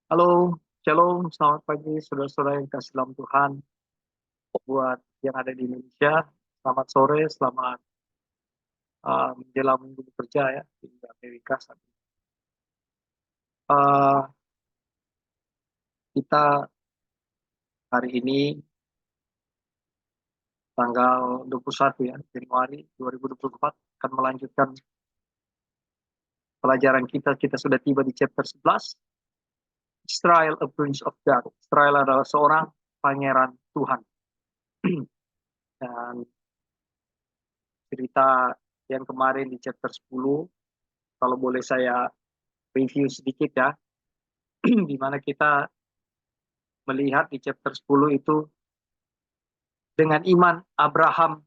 Halo, shalom, selamat pagi saudara-saudara yang kasih dalam Tuhan. Buat yang ada di Indonesia, selamat sore, selamat menjelang minggu bekerja ya di Amerika saat ini. Kita hari ini tanggal 21 ya, Januari 2024 akan melanjutkan pelajaran kita. Kita sudah tiba di chapter 11, Israel, a Prince of God. Israel adalah seorang pangeran Tuhan. Dan cerita yang kemarin di chapter 10, kalau boleh saya review sedikit ya, di mana kita melihat di chapter 10 itu dengan iman Abraham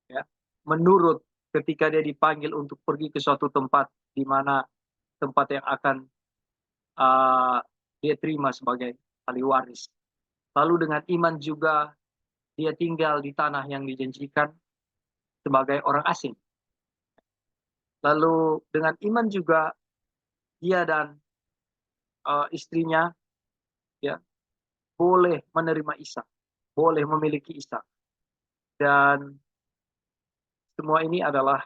ya, menurut ketika dia dipanggil untuk pergi ke suatu tempat di mana tempat yang akan uh, dia terima sebagai ahli waris. Lalu dengan iman juga dia tinggal di tanah yang dijanjikan sebagai orang asing. Lalu dengan iman juga dia dan istrinya ya boleh menerima Ishak, boleh memiliki Ishak. Dan semua ini adalah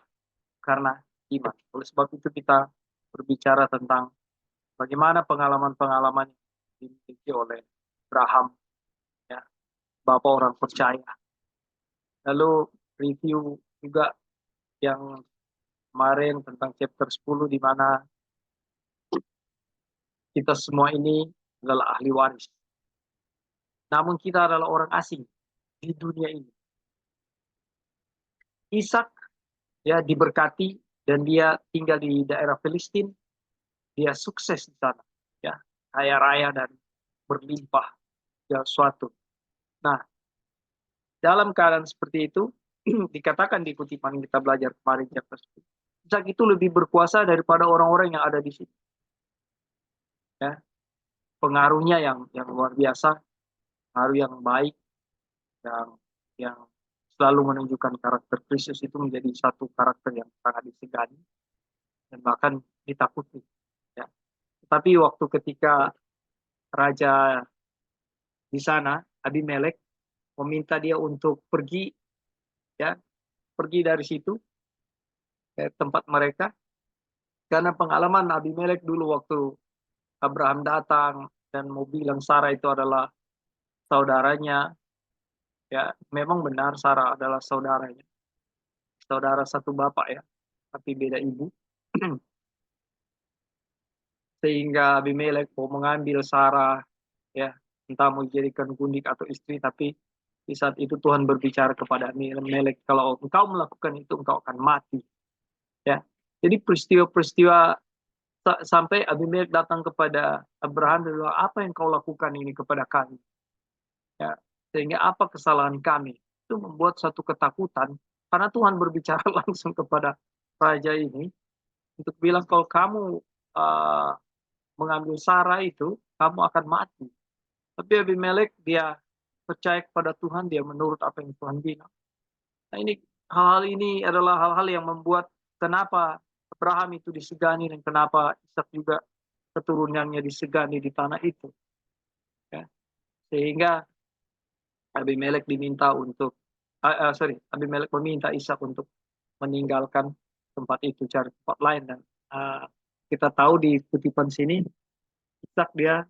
karena iman. Oleh sebab itu kita berbicara tentang bagaimana pengalaman-pengalaman yang dimiliki oleh Abraham, ya, Bapak orang percaya. Lalu review juga yang kemarin tentang chapter 10 di mana kita semua ini adalah ahli waris. Namun kita adalah orang asing di dunia ini. Ishak ya diberkati dan dia tinggal di daerah Filistin, dia sukses di sana, ya, kaya raya dan berlimpah segala sesuatu. Nah, dalam keadaan seperti itu, dikatakan di kutipan yang kita belajar kemarin chapter 10, Ishak itu lebih berkuasa daripada orang-orang yang ada di sini. Ya, pengaruhnya yang luar biasa, pengaruh yang baik, yang yang selalu menunjukkan karakter Kristus itu menjadi satu karakter yang sangat disegani dan bahkan ditakuti. Ya. Tetapi waktu ketika raja di sana, Abimelek, meminta dia untuk pergi, ya, pergi dari situ ke tempat mereka, karena pengalaman Abimelek dulu waktu Abraham datang dan mau bilang Sarah itu adalah saudaranya, ya memang benar Sarah adalah saudaranya, saudara satu bapak ya, tapi beda ibu. Sehingga Abimelek mau mengambil Sarah, ya entah mau dijadikan gundik atau istri, tapi di saat itu Tuhan berbicara kepada Abimelek, kalau engkau melakukan itu engkau akan mati. Ya, jadi peristiwa-peristiwa sampai Abimelek datang kepada Abraham dan bilang, apa yang kau lakukan ini kepada kami? Ya, sehingga apa kesalahan kami? Itu membuat satu ketakutan karena Tuhan berbicara langsung kepada raja ini untuk bilang kalau kamu uh, mengambil Sarah itu, kamu akan mati. Tapi Abimelek dia percaya kepada Tuhan, dia menurut apa yang Tuhan bilang. Nah ini hal-hal ini adalah hal-hal yang membuat kenapa Abraham itu disegani dan kenapa Ishak juga keturunannya disegani di tanah itu. Ya. Sehingga Abimelek diminta untuk Abimelek meminta Ishak untuk meninggalkan tempat itu, cari tempat lain. Dan uh, kita tahu di kutipan sini Ishak dia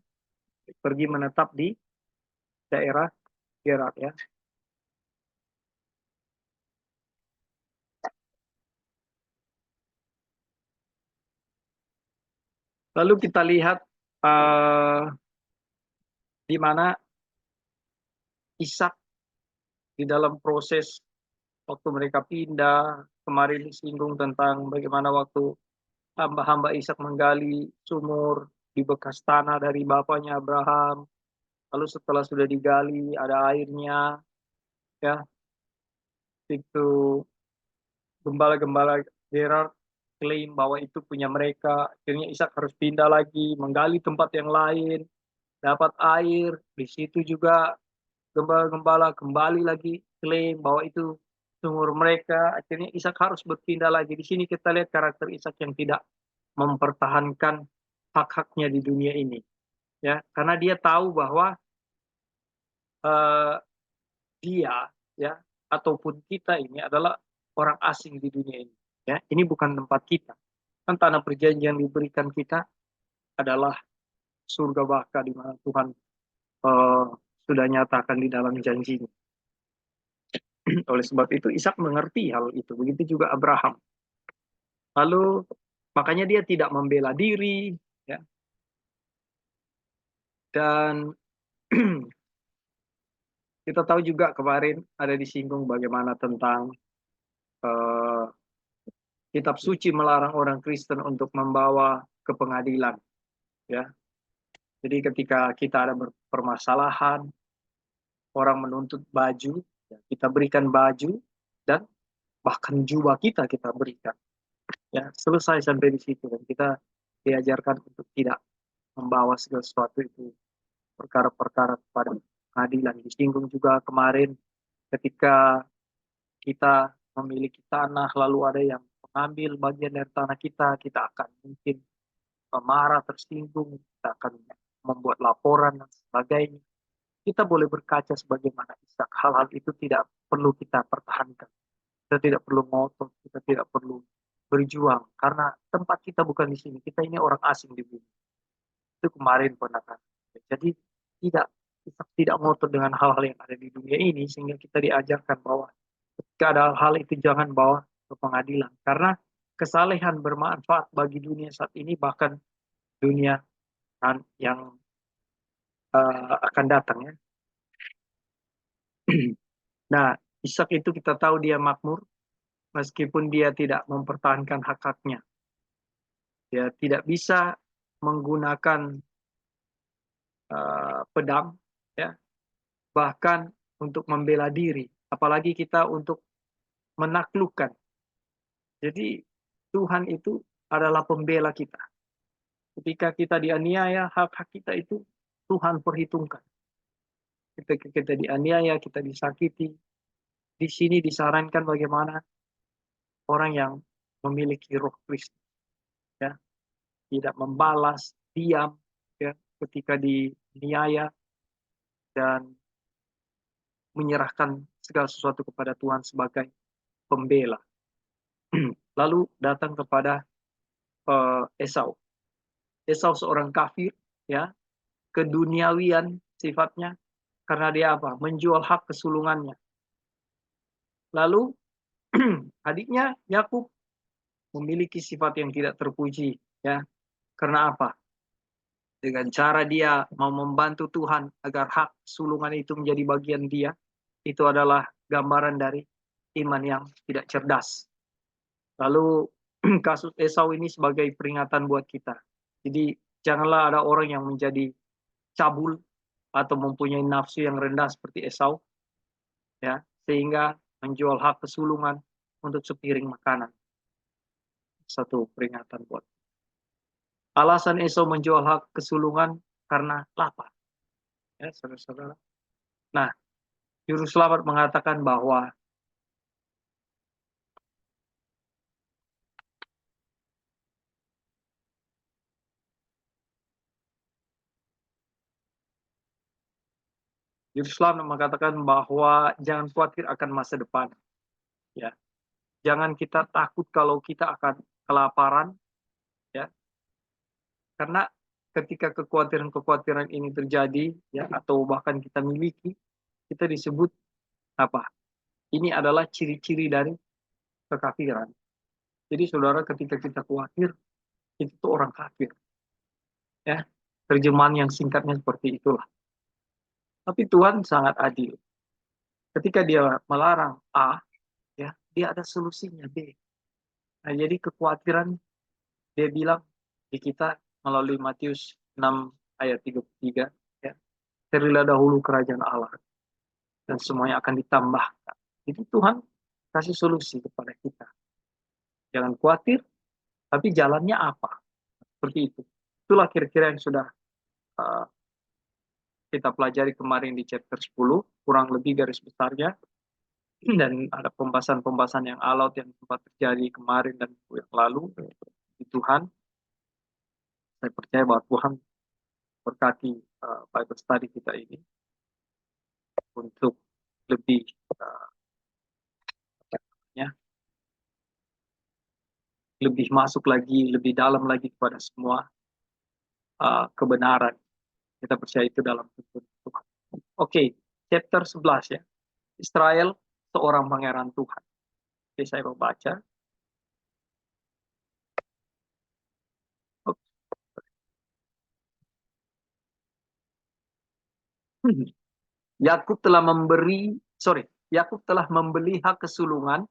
pergi menetap di daerah Gerar ya. Lalu kita lihat uh, di mana Ishak di dalam proses waktu mereka pindah, kemarin disinggung tentang bagaimana waktu hamba-hamba Ishak menggali sumur di bekas tanah dari bapaknya Abraham. Lalu setelah sudah digali ada airnya, ya itu gembala-gembala Gerar klaim bahwa itu punya mereka. Akhirnya Ishak harus pindah lagi, menggali tempat yang lain, dapat air. Di situ juga gembala-gembala kembali lagi klaim bahwa itu sumur mereka. Akhirnya Ishak harus berpindah lagi. Di sini kita lihat karakter Ishak yang tidak mempertahankan hak-haknya di dunia ini. ya, karena dia tahu bahwa eh, dia, ya, ataupun kita ini adalah orang asing di dunia ini, ya. Ini bukan tempat kita. Kan tanah perjanjian yang diberikan kita adalah surga baka di mana Tuhan eh, sudah nyatakan di dalam janjinya. Oleh sebab itu Ishak mengerti hal itu. Begitu juga Abraham. Lalu makanya dia tidak membela diri, ya. Dan kita tahu juga kemarin ada disinggung bagaimana tentang eh, kitab suci melarang orang Kristen untuk membawa ke pengadilan, ya. Jadi ketika kita ada permasalahan, orang menuntut baju, ya, kita berikan baju dan bahkan jubah kita berikan. Ya, selesai sampai di situ dan kita diajarkan untuk tidak membawa segala sesuatu itu perkara-perkara kepada pengadilan. Disinggung juga kemarin ketika kita memiliki tanah lalu ada yang mengambil bagian dari tanah kita, kita akan mungkin marah, tersinggung, kita akan membuat laporan dan sebagainya. Kita boleh berkaca sebagaimana Ishak. Hal-hal itu tidak perlu kita pertahankan. Kita tidak perlu ngotot, kita tidak perlu berjuang. Karena tempat kita bukan di sini. Kita ini orang asing di bumi. Itu kemarin pendapat. Jadi tidak kita tidak ngotot dengan hal-hal yang ada di dunia ini. Sehingga kita diajarkan bahwa ketika ada hal itu jangan bawa ke pengadilan. Karena kesalehan bermanfaat bagi dunia saat ini, bahkan dunia yang akan datang, ya. Nah, Ishak itu kita tahu dia makmur, meskipun dia tidak mempertahankan hak-haknya. Dia tidak bisa menggunakan pedang, ya, bahkan untuk membela diri, apalagi kita untuk menaklukkan. Jadi Tuhan itu adalah pembela kita. Ketika kita dianiaya, hak-hak kita itu Tuhan perhitungkan. Ketika kita dianiaya, kita disakiti, di sini disarankan bagaimana orang yang memiliki roh Kristus, ya, tidak membalas, diam, ya, ketika dianiaya dan menyerahkan segala sesuatu kepada Tuhan sebagai pembela. Lalu datang kepada Esau. Esau seorang kafir, ya, keduniawian sifatnya, karena dia apa? Menjual hak kesulungannya. Lalu adiknya Yakub memiliki sifat yang tidak terpuji, ya. Karena apa? Dengan cara dia mau membantu Tuhan agar hak sulungan itu menjadi bagian dia, itu adalah gambaran dari iman yang tidak cerdas. Lalu kasus Esau ini sebagai peringatan buat kita. Jadi janganlah ada orang yang menjadi cabul atau mempunyai nafsu yang rendah seperti Esau, ya, sehingga menjual hak kesulungan untuk sepiring makanan. Satu peringatan buat. Alasan Esau menjual hak kesulungan karena lapar, ya, saudara-saudara. Nah, Juru Selamat mengatakan bahwa jangan khawatir akan masa depan, ya. Jangan kita takut kalau kita akan kelaparan, ya. Karena ketika kekhawatiran-kekhawatiran ini terjadi, ya, atau bahkan kita miliki, kita disebut apa? Ini adalah ciri-ciri dari kekafiran. Jadi saudara, ketika kita khawatir, itu tuh orang kafir, ya. Terjemahan yang singkatnya seperti itulah. Tapi Tuhan sangat adil. Ketika dia melarang A, ya, dia ada solusinya B. Nah, jadi kekhawatiran dia bilang di kita melalui Matius 6 ayat 33, ya. Carilah dahulu kerajaan Allah dan semuanya akan ditambahkan. Itu Tuhan kasih solusi kepada kita. Jangan khawatir, tapi jalannya apa? Seperti itu. Itulah kira-kira yang sudah uh, kita pelajari kemarin di chapter 10, kurang lebih garis besarnya. Dan ada pembahasan-pembahasan yang alot yang sempat terjadi kemarin dan yang lalu di Tuhan. Saya percaya bahwa Tuhan berkati Bible study kita ini untuk lebih ya, lebih masuk lagi, lebih dalam lagi kepada semua kebenaran. Kita percaya itu dalam Tuhan. Oke, chapter 11 ya. Israel seorang pangeran Tuhan. Oke, saya mau baca. Yakub telah Yakub telah membeli hak kesulungan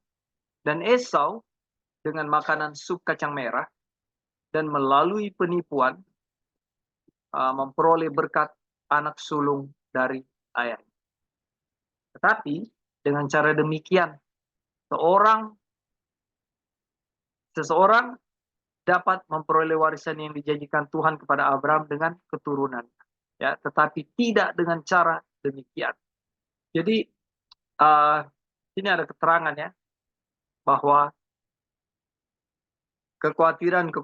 dan Esau dengan makanan sup kacang merah dan melalui penipuan memperoleh berkat anak sulung dari ayah. Tetapi dengan cara demikian seseorang dapat memperoleh warisan yang dijanjikan Tuhan kepada Abraham dengan keturunan. Ya, tetapi tidak dengan cara demikian. Jadi ini ada keterangan ya bahwa kekhawatiran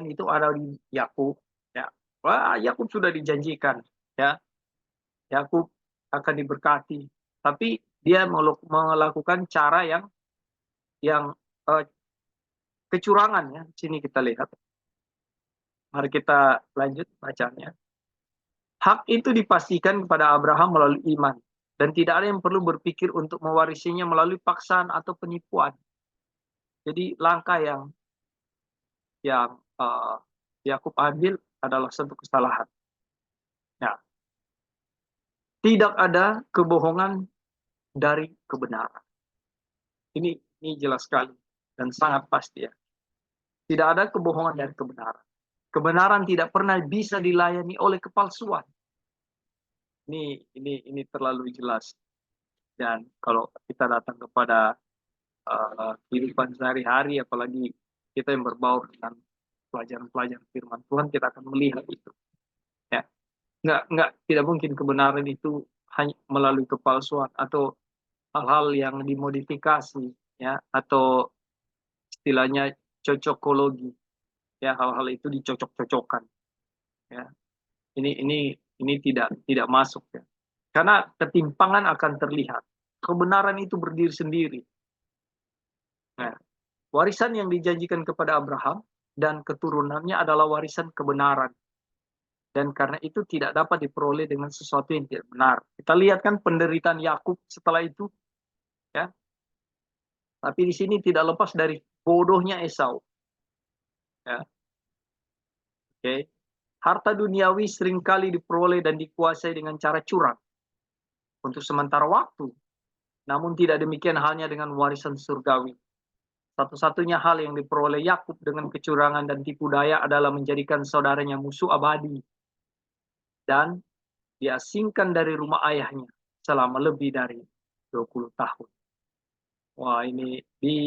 itu ada di Yakub. Ya, wah, Yakub sudah dijanjikan, ya, Yakub akan diberkati, tapi dia melakukan cara yang kecurangan ya. Sini kita lihat. Mari kita lanjut bacanya. Hak itu dipastikan kepada Abraham melalui iman, dan tidak ada yang perlu berpikir untuk mewarisinya melalui paksaan atau penipuan. Jadi langkah yang Yakub ambil adalah satu kesalahan. Ya, tidak ada kebohongan dari kebenaran. Ini jelas sekali dan sangat pasti ya. Tidak ada kebohongan dari kebenaran. Kebenaran tidak pernah bisa dilayani oleh kepalsuan. Ini terlalu jelas. Dan kalau kita datang kepada kehidupan sehari-hari, apalagi kita yang berbaur dengan pelajaran-pelajaran firman Tuhan, kita akan melihat itu. Ya, tidak mungkin kebenaran itu hanya melalui kepalsuan atau hal-hal yang dimodifikasi, ya, atau istilahnya cocokologi, ya, hal-hal itu dicocok-cocokkan, ya. Ini tidak masuk ya, karena ketimpangan akan terlihat. Kebenaran itu berdiri sendiri. Nah, warisan yang dijanjikan kepada Abraham dan keturunannya adalah warisan kebenaran. Dan karena itu tidak dapat diperoleh dengan sesuatu yang tidak benar. Kita lihat kan penderitaan Yakub setelah itu, ya. Tapi di sini tidak lepas dari bodohnya Esau. Ya. Oke. Harta duniawi seringkali diperoleh dan dikuasai dengan cara curang untuk sementara waktu. Namun tidak demikian halnya dengan warisan surgawi. Satu-satunya hal yang diperoleh Yakub dengan kecurangan dan tipu daya adalah menjadikan saudaranya musuh abadi dan diasingkan dari rumah ayahnya selama lebih dari 20 tahun. Wah, ini di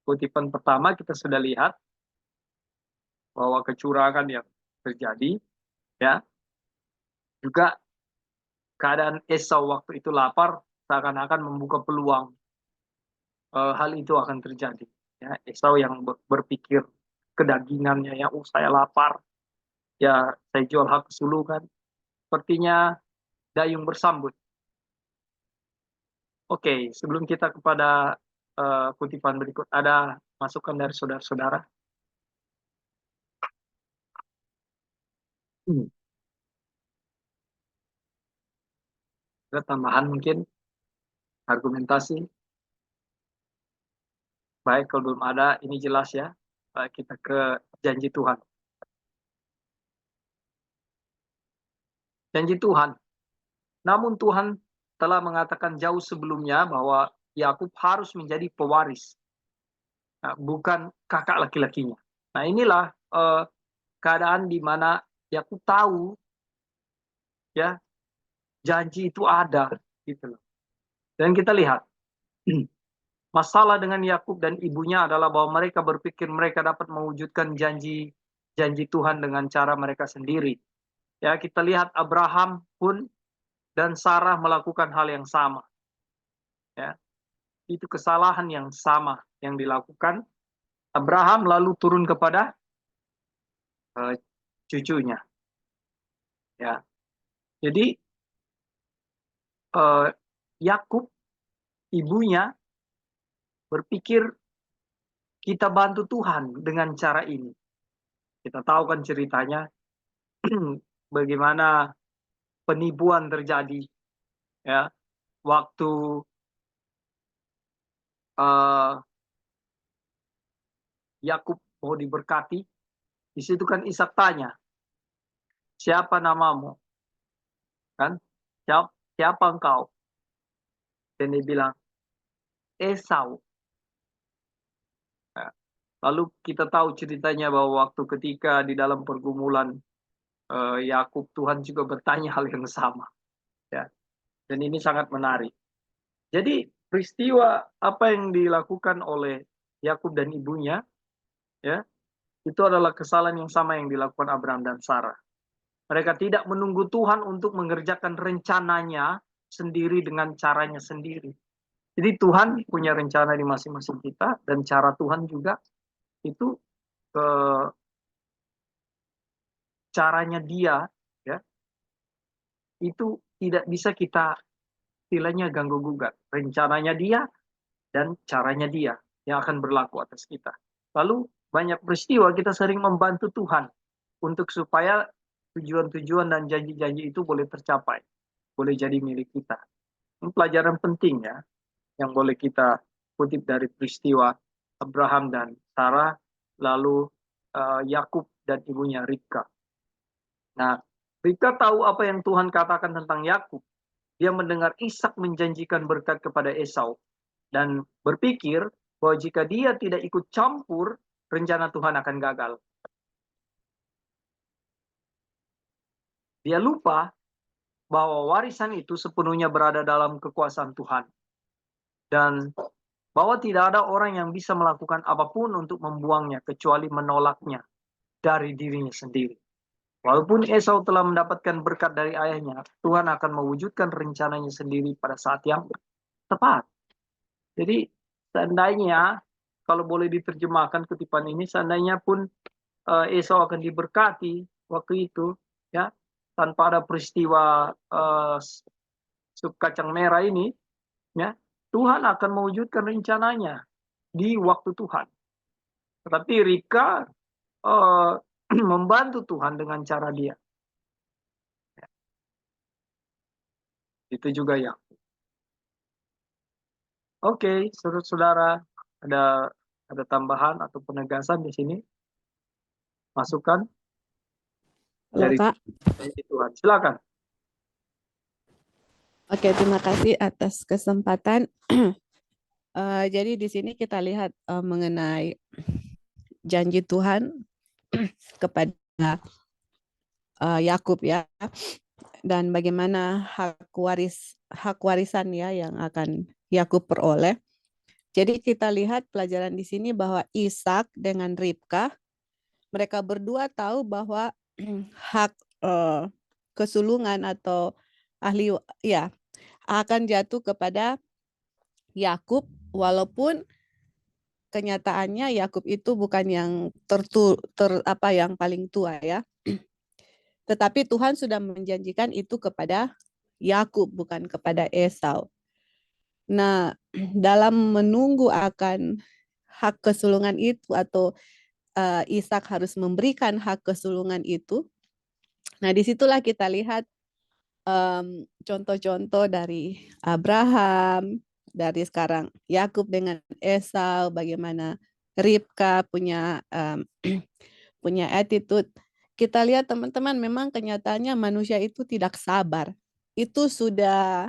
kutipan pertama kita sudah lihat bahwa kecurangan yang terjadi, ya, juga keadaan Esau waktu itu lapar seakan-akan membuka peluang hal itu akan terjadi. Ya, Esau yang berpikir kedagingannya, ya, saya lapar, ya saya jual hak kesulungan. Sepertinya dayung bersambut. Oke, sebelum kita kepada kutipan berikut, ada masukan dari saudara-saudara? Ada tambahan mungkin, argumentasi? Baik, kalau belum ada, ini jelas ya. Kita ke janji Tuhan. Janji Tuhan. Namun Tuhan telah mengatakan jauh sebelumnya bahwa Yakub harus menjadi pewaris, bukan kakak laki-lakinya. Nah, inilah keadaan di mana Yakub tahu, ya, janji itu ada, gitu loh. Dan kita lihat masalah dengan Yakub dan ibunya adalah bahwa mereka berpikir mereka dapat mewujudkan janji Tuhan dengan cara mereka sendiri. Ya, kita lihat Abraham pun dan Sarah melakukan hal yang sama. Ya, itu kesalahan yang sama yang dilakukan Abraham lalu turun kepada cucunya. Ya, jadi eh, Yakub ibunya berpikir kita bantu Tuhan dengan cara ini. Kita tahu kan ceritanya bagaimana penipuan terjadi ya waktu uh, Yakub mau diberkati. Di situ kan Ishak tanya, siapa namamu? Kan? Siapa engkau? Dan dia bilang, Esau. Ya. Lalu kita tahu ceritanya bahwa waktu ketika di dalam pergumulan Yakub, Tuhan juga bertanya hal yang sama. Ya. Dan ini sangat menarik. Jadi peristiwa apa yang dilakukan oleh Yakub dan ibunya, ya, itu adalah kesalahan yang sama yang dilakukan Abraham dan Sarah. Mereka tidak menunggu Tuhan untuk mengerjakan rencananya sendiri dengan caranya sendiri. Jadi Tuhan punya rencana di masing-masing kita, dan cara Tuhan juga itu caranya dia, ya, itu tidak bisa kita istilahnya ganggu gugat. Rencananya dia dan caranya dia yang akan berlaku atas kita. Lalu banyak peristiwa kita sering membantu Tuhan untuk supaya tujuan-tujuan dan janji-janji itu boleh tercapai, boleh jadi milik kita. Ini pelajaran penting ya, yang boleh kita kutip dari peristiwa Abraham dan Sarah, lalu Yakub dan ibunya Ribka. Nah, Ribka tahu apa yang Tuhan katakan tentang Yakub. Dia mendengar Ishak menjanjikan berkat kepada Esau dan berpikir bahwa jika dia tidak ikut campur, rencana Tuhan akan gagal. Dia lupa bahwa warisan itu sepenuhnya berada dalam kekuasaan Tuhan. Dan bahwa tidak ada orang yang bisa melakukan apapun untuk membuangnya kecuali menolaknya dari dirinya sendiri. Walaupun Esau telah mendapatkan berkat dari ayahnya, Tuhan akan mewujudkan rencananya sendiri pada saat yang tepat. Jadi seandainya, kalau boleh diterjemahkan kutipan ini, seandainya pun Esau akan diberkati waktu itu, ya, tanpa ada peristiwa sup kacang merah ini, ya, Tuhan akan mewujudkan rencananya di waktu Tuhan. Tetapi Ribka membantu Tuhan dengan cara dia. Itu juga ya. Oke, saudara-saudara, ada tambahan atau penegasan di sini? Masukan Halo, dari Kak. Tuhan. Silakan. Oke, terima kasih atas kesempatan. Jadi di sini kita lihat mengenai janji Tuhan kepada Yakub ya, dan bagaimana hak warisan ya yang akan Yakub peroleh. Jadi kita lihat pelajaran di sini bahwa Ishak dengan Ribka, mereka berdua tahu bahwa hak kesulungan atau ahli ya akan jatuh kepada Yakub, walaupun kenyataannya Yakub itu bukan yang yang paling tua ya. Tetapi Tuhan sudah menjanjikan itu kepada Yakub, bukan kepada Esau. Nah, dalam menunggu akan hak kesulungan itu, atau Ishak harus memberikan hak kesulungan itu. Nah, disitulah kita lihat contoh-contoh dari Abraham, dari sekarang Yakub dengan Esau, bagaimana Ribka punya punya attitude. Kita lihat teman-teman, memang kenyataannya manusia itu tidak sabar. Itu sudah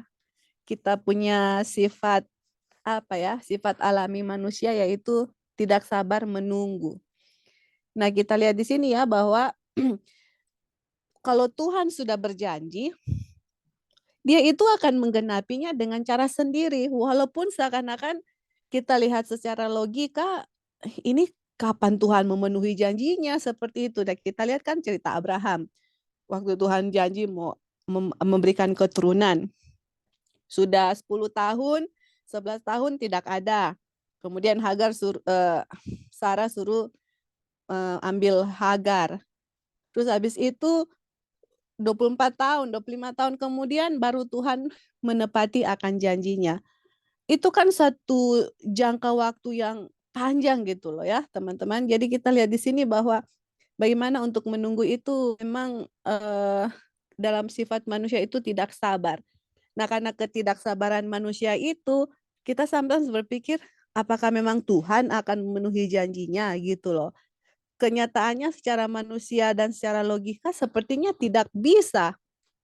kita punya sifat sifat alami manusia, yaitu tidak sabar menunggu. Nah, kita lihat di sini ya bahwa kalau Tuhan sudah berjanji, dia itu akan menggenapinya dengan cara sendiri. Walaupun seakan-akan kita lihat secara logika, ini kapan Tuhan memenuhi janjinya seperti itu. Dan kita lihat kan cerita Abraham. Waktu Tuhan janji mau memberikan keturunan. Sudah 10 tahun, 11 tahun tidak ada. Kemudian Sarah suruh ambil Hagar. Terus habis itu 24 tahun, 25 tahun kemudian baru Tuhan menepati akan janjinya. Itu kan satu jangka waktu yang panjang gitu loh ya, teman-teman. Jadi kita lihat di sini bahwa bagaimana untuk menunggu itu memang dalam sifat manusia itu tidak sabar. Nah, karena ketidaksabaran manusia itu, kita sometimes berpikir apakah memang Tuhan akan memenuhi janjinya gitu loh. Kenyataannya secara manusia dan secara logika sepertinya tidak bisa.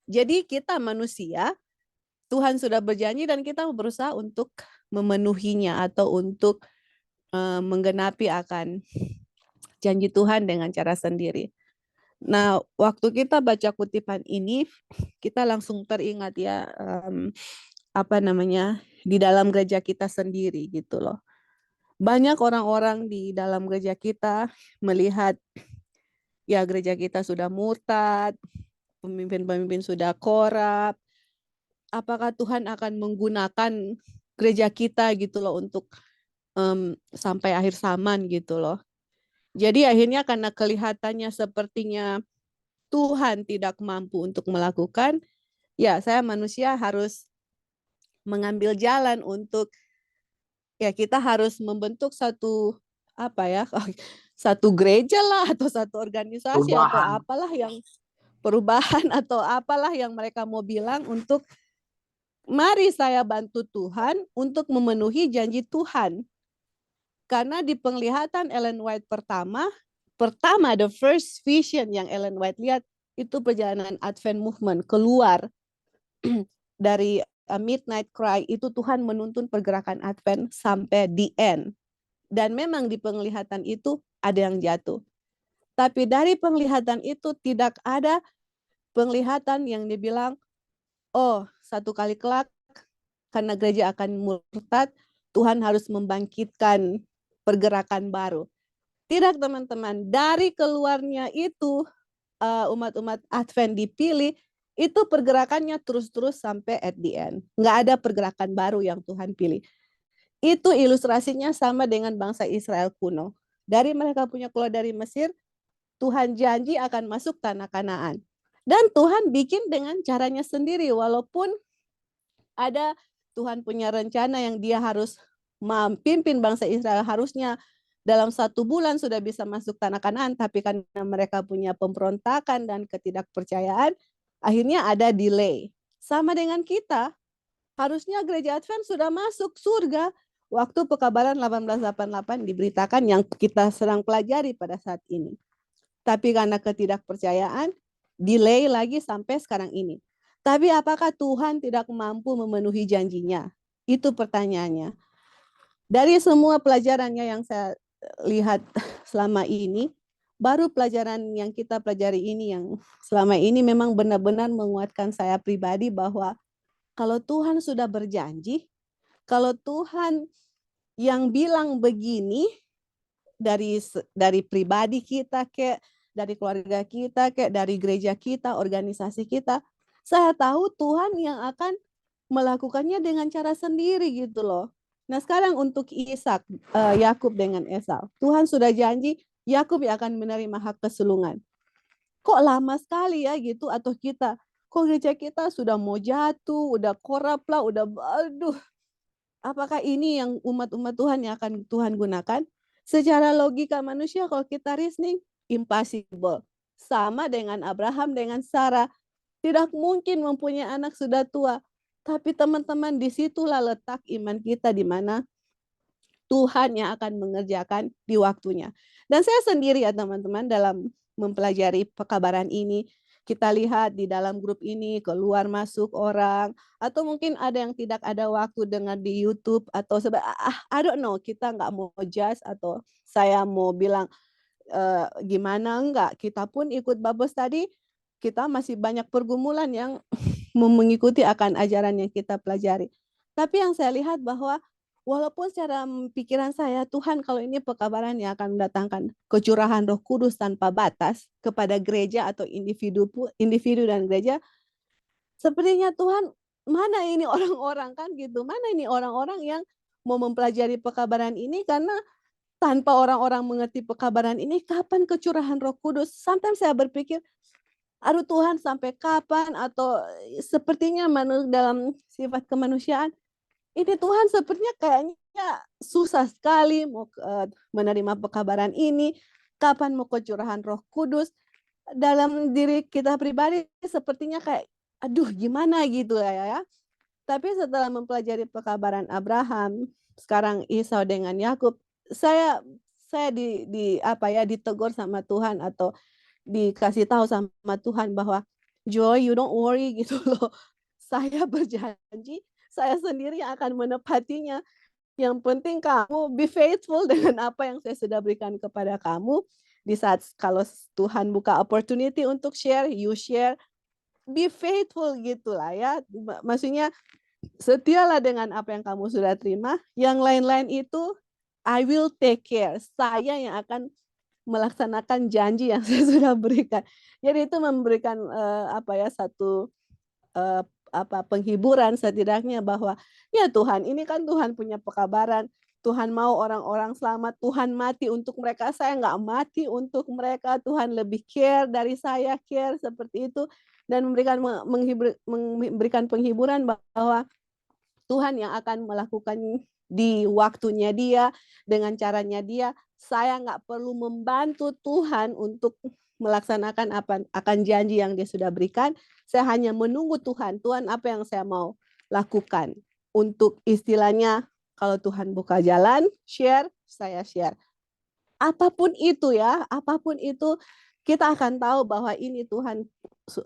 Jadi kita manusia, Tuhan sudah berjanji dan kita berusaha untuk memenuhinya atau untuk menggenapi akan janji Tuhan dengan cara sendiri. Nah, waktu kita baca kutipan ini, kita langsung teringat ya, apa namanya, di dalam gereja kita sendiri gitu loh. Banyak orang-orang di dalam gereja kita melihat ya gereja kita sudah murtad, pemimpin-pemimpin sudah korup. Apakah Tuhan akan menggunakan gereja kita gitu loh untuk sampai akhir zaman gitu loh. Jadi akhirnya karena kelihatannya sepertinya Tuhan tidak mampu untuk melakukan, ya saya manusia harus mengambil jalan untuk ya kita harus membentuk satu apa ya satu gereja lah atau satu organisasi atau Perubahan. apalah yang perubahan atau apalah yang mereka mau bilang untuk mari saya bantu Tuhan untuk memenuhi janji Tuhan. Karena di penglihatan Ellen White pertama the first vision yang Ellen White lihat itu perjalanan Advent Movement keluar dari Midnight Cry, itu Tuhan menuntun pergerakan Advent sampai the end. Dan memang di penglihatan itu ada yang jatuh. Tapi dari penglihatan itu tidak ada penglihatan yang dibilang, oh satu kali kelak karena gereja akan murtad, Tuhan harus membangkitkan pergerakan baru. Tidak teman-teman, dari keluarnya itu umat-umat Advent dipilih, itu pergerakannya terus-terus sampai at the end. Nggak ada pergerakan baru yang Tuhan pilih. Itu ilustrasinya sama dengan bangsa Israel kuno. Dari mereka punya keluar dari Mesir, Tuhan janji akan masuk tanah Kanaan. Dan Tuhan bikin dengan caranya sendiri, walaupun ada Tuhan punya rencana yang dia harus memimpin bangsa Israel, harusnya dalam 1 bulan sudah bisa masuk tanah Kanaan, tapi karena mereka punya pemberontakan dan ketidakpercayaan, akhirnya ada delay. Sama dengan kita, harusnya gereja Advent sudah masuk surga waktu pekabaran 1888 diberitakan yang kita sedang pelajari pada saat ini. Tapi karena ketidakpercayaan, delay lagi sampai sekarang ini. Tapi apakah Tuhan tidak mampu memenuhi janjinya? Itu pertanyaannya. Dari semua pelajarannya yang saya lihat selama ini, baru pelajaran yang kita pelajari ini yang selama ini memang benar-benar menguatkan saya pribadi bahwa kalau Tuhan sudah berjanji, kalau Tuhan yang bilang begini dari pribadi kita kayak dari keluarga kita kayak dari gereja kita, organisasi kita, saya tahu Tuhan yang akan melakukannya dengan cara sendiri gitu loh. Nah sekarang untuk Ishak, Yakub dengan Esau, Tuhan sudah janji Yakub yang akan menerima hak kesulungan. Kok lama sekali ya gitu, atau kita, kok gereja kita sudah mau jatuh, udah korup lah, udah aduh. Apakah ini yang umat-umat Tuhan yang akan Tuhan gunakan? Secara logika manusia kalau kita reasoning, impossible. Sama dengan Abraham, dengan Sarah. Tidak mungkin mempunyai anak sudah tua. Tapi teman-teman, disitulah letak iman kita di mana Tuhan yang akan mengerjakan di waktunya. Dan saya sendiri ya teman-teman dalam mempelajari pekabaran ini, kita lihat di dalam grup ini keluar masuk orang, atau mungkin ada yang tidak ada waktu dengar di YouTube, atau I don't know, kita nggak mau judge atau saya mau bilang gimana, enggak. Kita pun ikut Babos tadi, kita masih banyak pergumulan yang mengikuti akan ajaran yang kita pelajari. Tapi yang saya lihat bahwa walaupun secara pikiran saya, Tuhan kalau ini pekabaran yang akan mendatangkan kecurahan Roh Kudus tanpa batas kepada gereja atau individu dan gereja, sepertinya Tuhan, mana ini orang-orang kan gitu, mana ini orang-orang yang mau mempelajari pekabaran ini, karena tanpa orang-orang mengerti pekabaran ini, kapan kecurahan Roh Kudus? Sometimes saya berpikir, aduh Tuhan sampai kapan? Atau sepertinya dalam sifat kemanusiaan, ini Tuhan sepertinya kayaknya susah sekali mau menerima pekabaran ini. Kapan mau kecurahan Roh Kudus? Dalam diri kita pribadi sepertinya kayak, aduh gimana gitu ya. Tapi setelah mempelajari pekabaran Abraham, sekarang Esau dengan Yakub, saya ditegur sama Tuhan atau dikasih tahu sama Tuhan bahwa Joy, you don't worry gitu loh. Saya berjanji, saya sendiri yang akan menepatinya. Yang penting kamu be faithful dengan apa yang saya sudah berikan kepada kamu. Di saat kalau Tuhan buka opportunity untuk share, you share. Be faithful gitulah ya. Maksudnya setialah dengan apa yang kamu sudah terima. Yang lain-lain itu I will take care. Saya yang akan melaksanakan janji yang saya sudah berikan. Jadi itu memberikan satu penghiburan setidaknya bahwa ya Tuhan ini kan Tuhan punya pekabaran. Tuhan mau orang-orang selamat. Tuhan mati untuk mereka. Saya nggak mati untuk mereka. Tuhan lebih care dari saya, care seperti itu. Dan memberikan penghiburan bahwa Tuhan yang akan melakukan di waktunya dia, dengan caranya dia. Saya nggak perlu membantu Tuhan untuk melaksanakan akan janji yang dia sudah berikan. Saya hanya menunggu Tuhan. Tuhan apa yang saya mau lakukan? Untuk istilahnya, kalau Tuhan buka jalan, share, saya share. Apapun itu ya, apapun itu, kita akan tahu bahwa ini Tuhan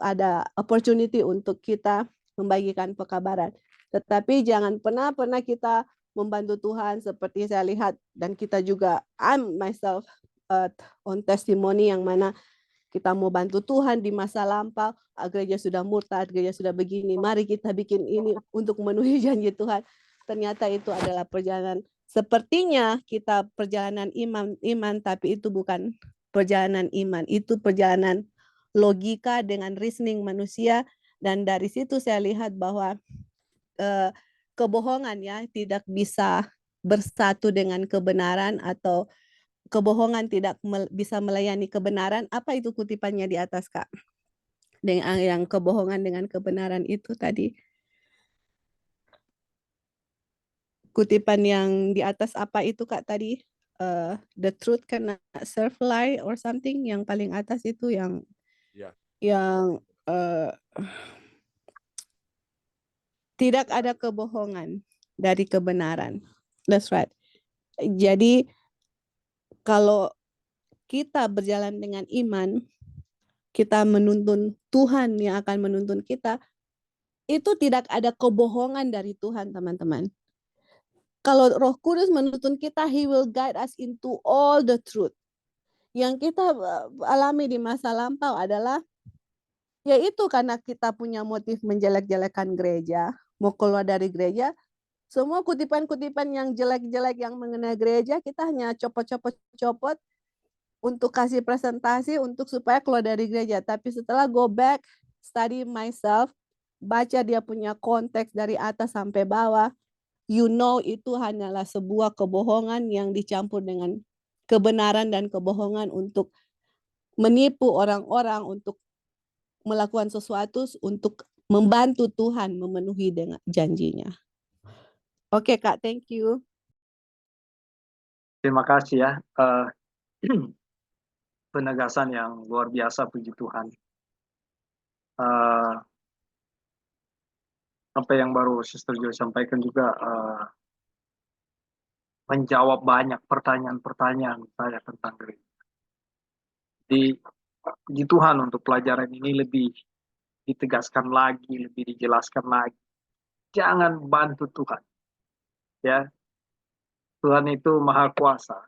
ada opportunity untuk kita membagikan pekabaran. Tetapi jangan pernah kita membantu Tuhan seperti saya lihat, dan kita juga, I'm myself on testimony yang mana kita mau bantu Tuhan di masa lampau, gereja sudah murtad, gereja sudah begini, mari kita bikin ini untuk memenuhi janji Tuhan. Ternyata itu adalah perjalanan, sepertinya kita perjalanan iman, tapi itu bukan perjalanan iman, itu perjalanan logika dengan reasoning manusia. Dan dari situ saya lihat bahwa kebohongan ya tidak bisa bersatu dengan kebenaran, atau kebohongan tidak bisa melayani kebenaran. Apa itu kutipannya di atas, Kak? Dengan yang kebohongan dengan kebenaran itu tadi. Kutipan yang di atas apa itu, Kak, tadi? The truth cannot serve lie or something. Yang paling atas itu yang yang tidak ada kebohongan dari kebenaran. That's right. Jadi kalau kita berjalan dengan iman, kita menuntun Tuhan yang akan menuntun kita, itu tidak ada kebohongan dari Tuhan, teman-teman. Kalau Roh Kudus menuntun kita, He will guide us into all the truth. Yang kita alami di masa lampau adalah, yaitu karena kita punya motif menjelek-jelekan gereja, mau keluar dari gereja, semua kutipan-kutipan yang jelek-jelek yang mengenai gereja, kita hanya copot-copot untuk kasih presentasi untuk supaya keluar dari gereja. Tapi setelah go back, study myself, baca dia punya konteks dari atas sampai bawah, you know itu hanyalah sebuah kebohongan yang dicampur dengan kebenaran dan kebohongan untuk menipu orang-orang untuk melakukan sesuatu untuk membantu Tuhan memenuhi dengan janjinya. Oke, Kak, thank you. Terima kasih ya. Penegasan yang luar biasa, puji Tuhan. Apa yang baru Sister Joy sampaikan juga menjawab banyak pertanyaan-pertanyaan saya tentang gereja. Puji Tuhan untuk pelajaran ini lebih ditegaskan lagi, lebih dijelaskan lagi. Jangan bantu Tuhan. Ya, Tuhan itu maha kuasa.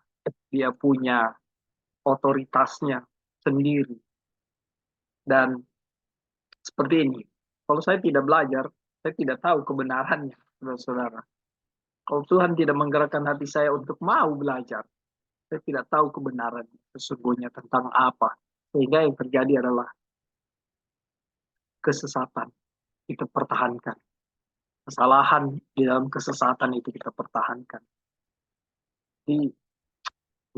Dia punya otoritasnya sendiri. Dan seperti ini, kalau saya tidak belajar, saya tidak tahu kebenarannya, saudara-saudara. Kalau Tuhan tidak menggerakkan hati saya untuk mau belajar, saya tidak tahu kebenaran sesungguhnya tentang apa. Sehingga yang terjadi adalah kesesatan. Kita pertahankan. Kesalahan di dalam kesesatan itu kita pertahankan. Jadi,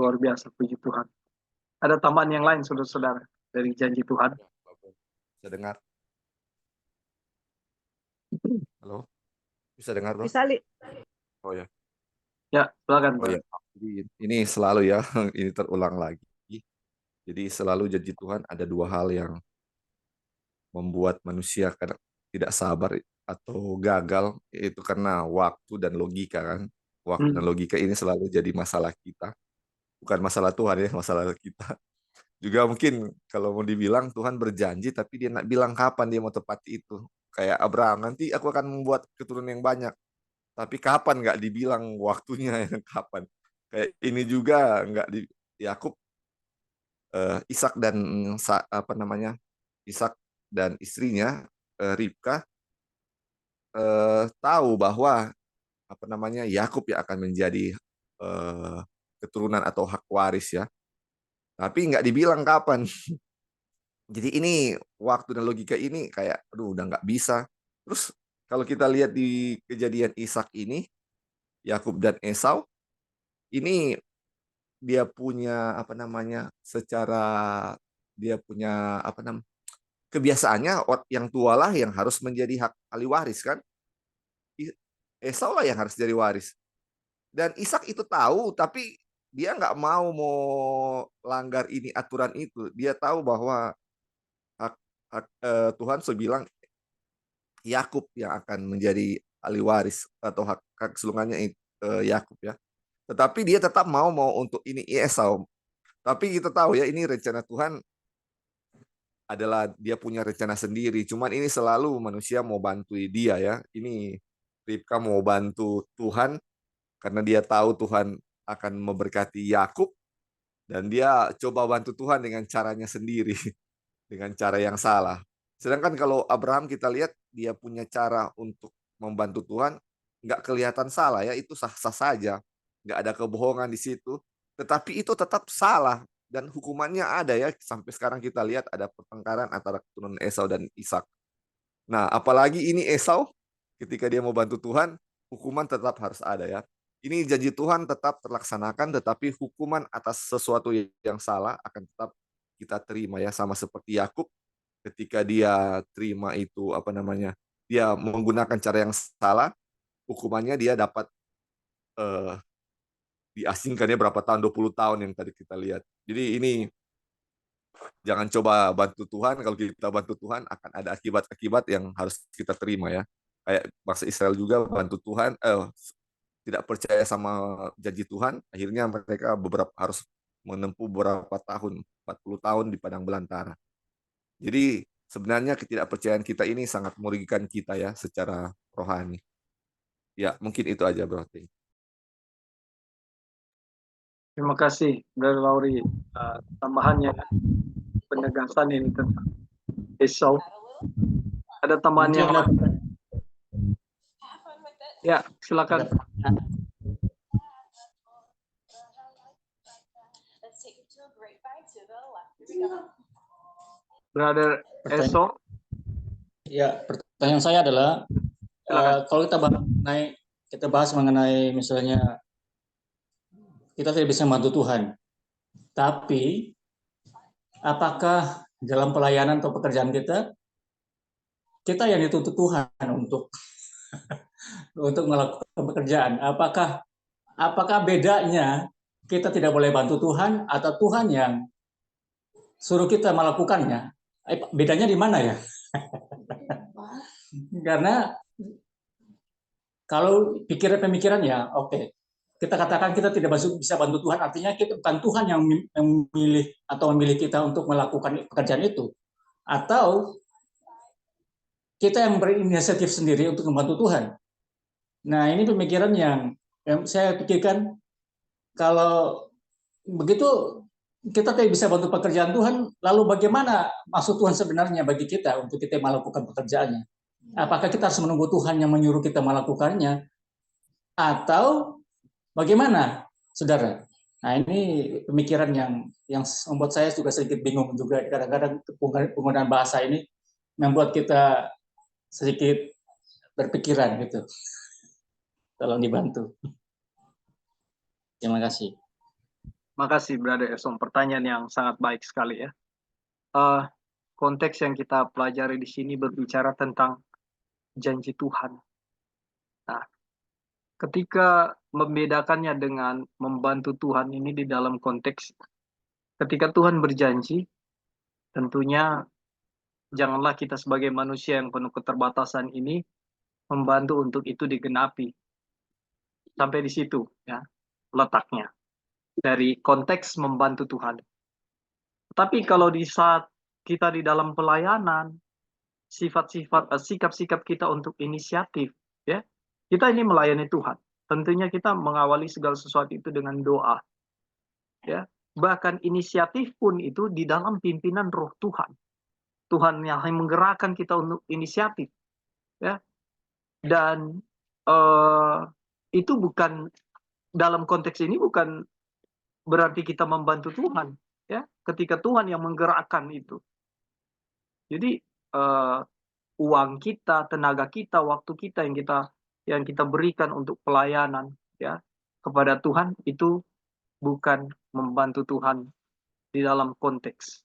Luar biasa, puji Tuhan. Ada tambahan yang lain, saudara-saudara, dari janji Tuhan? Bisa dengar? Halo? Bisa dengar, Bro? Bisa, Li. Oh ya. Ya, silakan. Oh ya. Jadi ini selalu ya, ini terulang lagi. Jadi selalu janji Tuhan ada dua hal yang membuat manusia kadang tidak sabar atau gagal, yaitu karena waktu dan logika kan. Waktu dan logika ini selalu jadi masalah kita. Bukan masalah Tuhan ya, masalah kita. Juga mungkin kalau mau dibilang Tuhan berjanji tapi dia nak bilang kapan dia mau tepati itu. Kayak Abraham, nanti aku akan membuat keturunan yang banyak. Tapi kapan nggak dibilang waktunya yang kapan. Kayak ini juga nggak di Yakub, Ishak dan apa namanya, Ishak dan istrinya Ribka tahu bahwa apa namanya Yakub yang akan menjadi keturunan atau hak waris ya. Tapi nggak dibilang kapan. Jadi ini waktu dan logika ini kayak, aduh udah nggak bisa. Terus kalau kita lihat di kejadian Ishak ini, Yakub dan Esau, ini dia punya apa namanya, secara dia punya apa namanya, kebiasaannya yang tua lah yang harus menjadi hak ahli waris kan. Esau lah yang harus jadi waris. Dan Ishak itu tahu, tapi dia nggak mau langgar ini aturan itu. Dia tahu bahwa Tuhan sudah bilang Yakub yang akan menjadi ahli waris atau hak kesulungannya Yakub ya. Tetapi dia tetap mau untuk ini Esau. Tapi kita tahu ya ini rencana Tuhan adalah dia punya rencana sendiri. Cuman ini selalu manusia mau bantu dia ya. Ini Ribka mau bantu Tuhan karena dia tahu Tuhan akan memberkati Yakub dan dia coba bantu Tuhan dengan caranya sendiri, dengan cara yang salah. Sedangkan kalau Abraham kita lihat dia punya cara untuk membantu Tuhan, nggak kelihatan salah ya, itu sah-sah saja, nggak ada kebohongan di situ. Tetapi itu tetap salah dan hukumannya ada ya. Sampai sekarang kita lihat ada pertengkaran antara keturunan Esau dan Ishak. Nah, apalagi ini Esau ketika dia mau bantu Tuhan, hukuman tetap harus ada ya. Ini janji Tuhan tetap terlaksanakan, tetapi hukuman atas sesuatu yang salah akan tetap kita terima ya, sama seperti Yakub ketika dia terima itu apa namanya, dia menggunakan cara yang salah, hukumannya dia dapat eh, diasingkannya berapa tahun, 20 tahun yang tadi kita lihat. Jadi ini jangan coba bantu Tuhan, kalau kita bantu Tuhan akan ada akibat-akibat yang harus kita terima ya. Kayak bangsa Israel juga bantu Tuhan, tidak percaya sama janji Tuhan, akhirnya mereka harus menempuh beberapa tahun, 40 tahun di padang belantara. Jadi sebenarnya ketidakpercayaan kita ini sangat merugikan kita ya secara rohani. Ya, mungkin itu aja, Bro. Terima kasih, Brother Lauri. Tambahannya, penegasan ini tentang Esau. Ada tambahan yang lain? Ya, silakan. Brother Esau. Ya, pertanyaan saya adalah kalau kita bahas mengenai misalnya kita tidak bisa membantu Tuhan, tapi apakah dalam pelayanan atau pekerjaan kita yang dituntut Tuhan untuk untuk melakukan pekerjaan? Apakah bedanya kita tidak boleh bantu Tuhan atau Tuhan yang suruh kita melakukannya? Bedanya di mana ya? Karena kalau pemikiran ya, oke. Kita katakan kita tidak bisa bantu Tuhan, artinya kita bukan Tuhan yang memilih kita untuk melakukan pekerjaan itu. Atau kita yang berinisiatif sendiri untuk membantu Tuhan. Nah, ini pemikiran yang saya pikirkan kalau begitu kita tidak bisa bantu pekerjaan Tuhan, lalu bagaimana maksud Tuhan sebenarnya bagi kita untuk kita melakukan pekerjaannya? Apakah kita harus menunggu Tuhan yang menyuruh kita melakukannya? Atau bagaimana, saudara? Nah, ini pemikiran yang membuat saya juga sedikit bingung juga. Kadang-kadang penggunaan bahasa ini membuat kita sedikit berpikiran gitu. Tolong dibantu. Terima kasih. Makasih Brother Esom, pertanyaan yang sangat baik sekali ya. Konteks yang kita pelajari di sini berbicara tentang janji Tuhan. Nah, ketika membedakannya dengan membantu Tuhan ini di dalam konteks ketika Tuhan berjanji, tentunya janganlah kita sebagai manusia yang penuh keterbatasan ini membantu untuk itu digenapi. Sampai di situ ya letaknya dari konteks membantu Tuhan. Tapi kalau di saat kita di dalam pelayanan, sikap-sikap kita untuk inisiatif, ya, kita ini melayani Tuhan. Tentunya kita mengawali segala sesuatu itu dengan doa, ya. Bahkan inisiatif pun itu di dalam pimpinan Roh Tuhan. Tuhan yang menggerakkan kita untuk inisiatif, ya. Dan itu bukan dalam konteks ini bukan berarti kita membantu Tuhan, ya. Ketika Tuhan yang menggerakkan itu. Jadi uang kita, tenaga kita, waktu kita yang kita berikan untuk pelayanan ya kepada Tuhan itu bukan membantu Tuhan di dalam konteks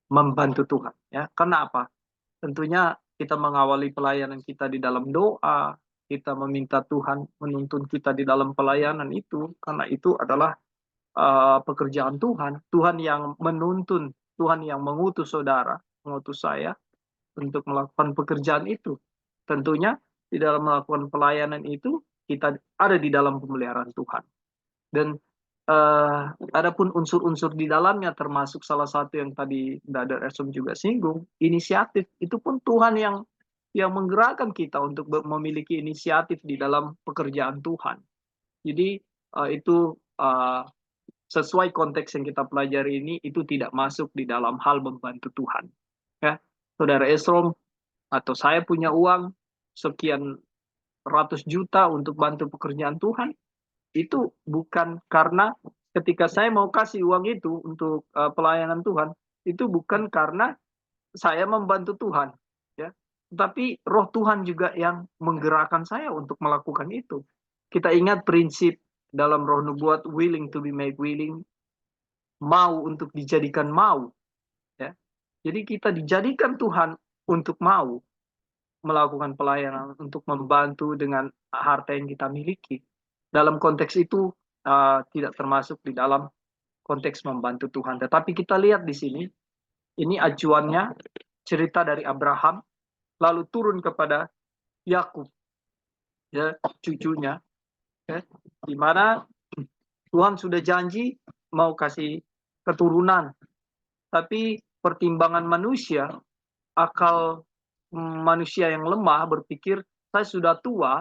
membantu Tuhan ya. Karena apa? Tentunya kita mengawali pelayanan kita di dalam doa, kita meminta Tuhan menuntun kita di dalam pelayanan itu karena itu adalah pekerjaan Tuhan. Tuhan yang menuntun, Tuhan yang mengutus saudara, mengutus saya untuk melakukan pekerjaan itu. Tentunya di dalam melakukan pelayanan itu kita ada di dalam pemeliharaan Tuhan. Dan adapun unsur-unsur di dalamnya termasuk salah satu yang tadi Brother Esom juga singgung, inisiatif itu pun Tuhan yang menggerakkan kita untuk memiliki inisiatif di dalam pekerjaan Tuhan. Jadi itu sesuai konteks yang kita pelajari ini itu tidak masuk di dalam hal membantu Tuhan. Ya, Saudara Esrom atau saya punya uang sekian ratus juta untuk bantu pekerjaan Tuhan, itu bukan karena ketika saya mau kasih uang itu untuk pelayanan Tuhan, itu bukan karena saya membantu Tuhan, ya. Tetapi Roh Tuhan juga yang menggerakkan saya untuk melakukan itu. Kita ingat prinsip dalam Roh Nubuat, willing to be made willing, mau untuk dijadikan mau, ya. Jadi kita dijadikan Tuhan untuk mau melakukan pelayanan, untuk membantu dengan harta yang kita miliki. Dalam konteks itu tidak termasuk di dalam konteks membantu Tuhan. Tetapi kita lihat di sini, ini acuannya cerita dari Abraham, lalu turun kepada Yakub, ya, cucunya, ya, di mana Tuhan sudah janji mau kasih keturunan, tapi pertimbangan manusia, akal manusia yang lemah berpikir saya sudah tua,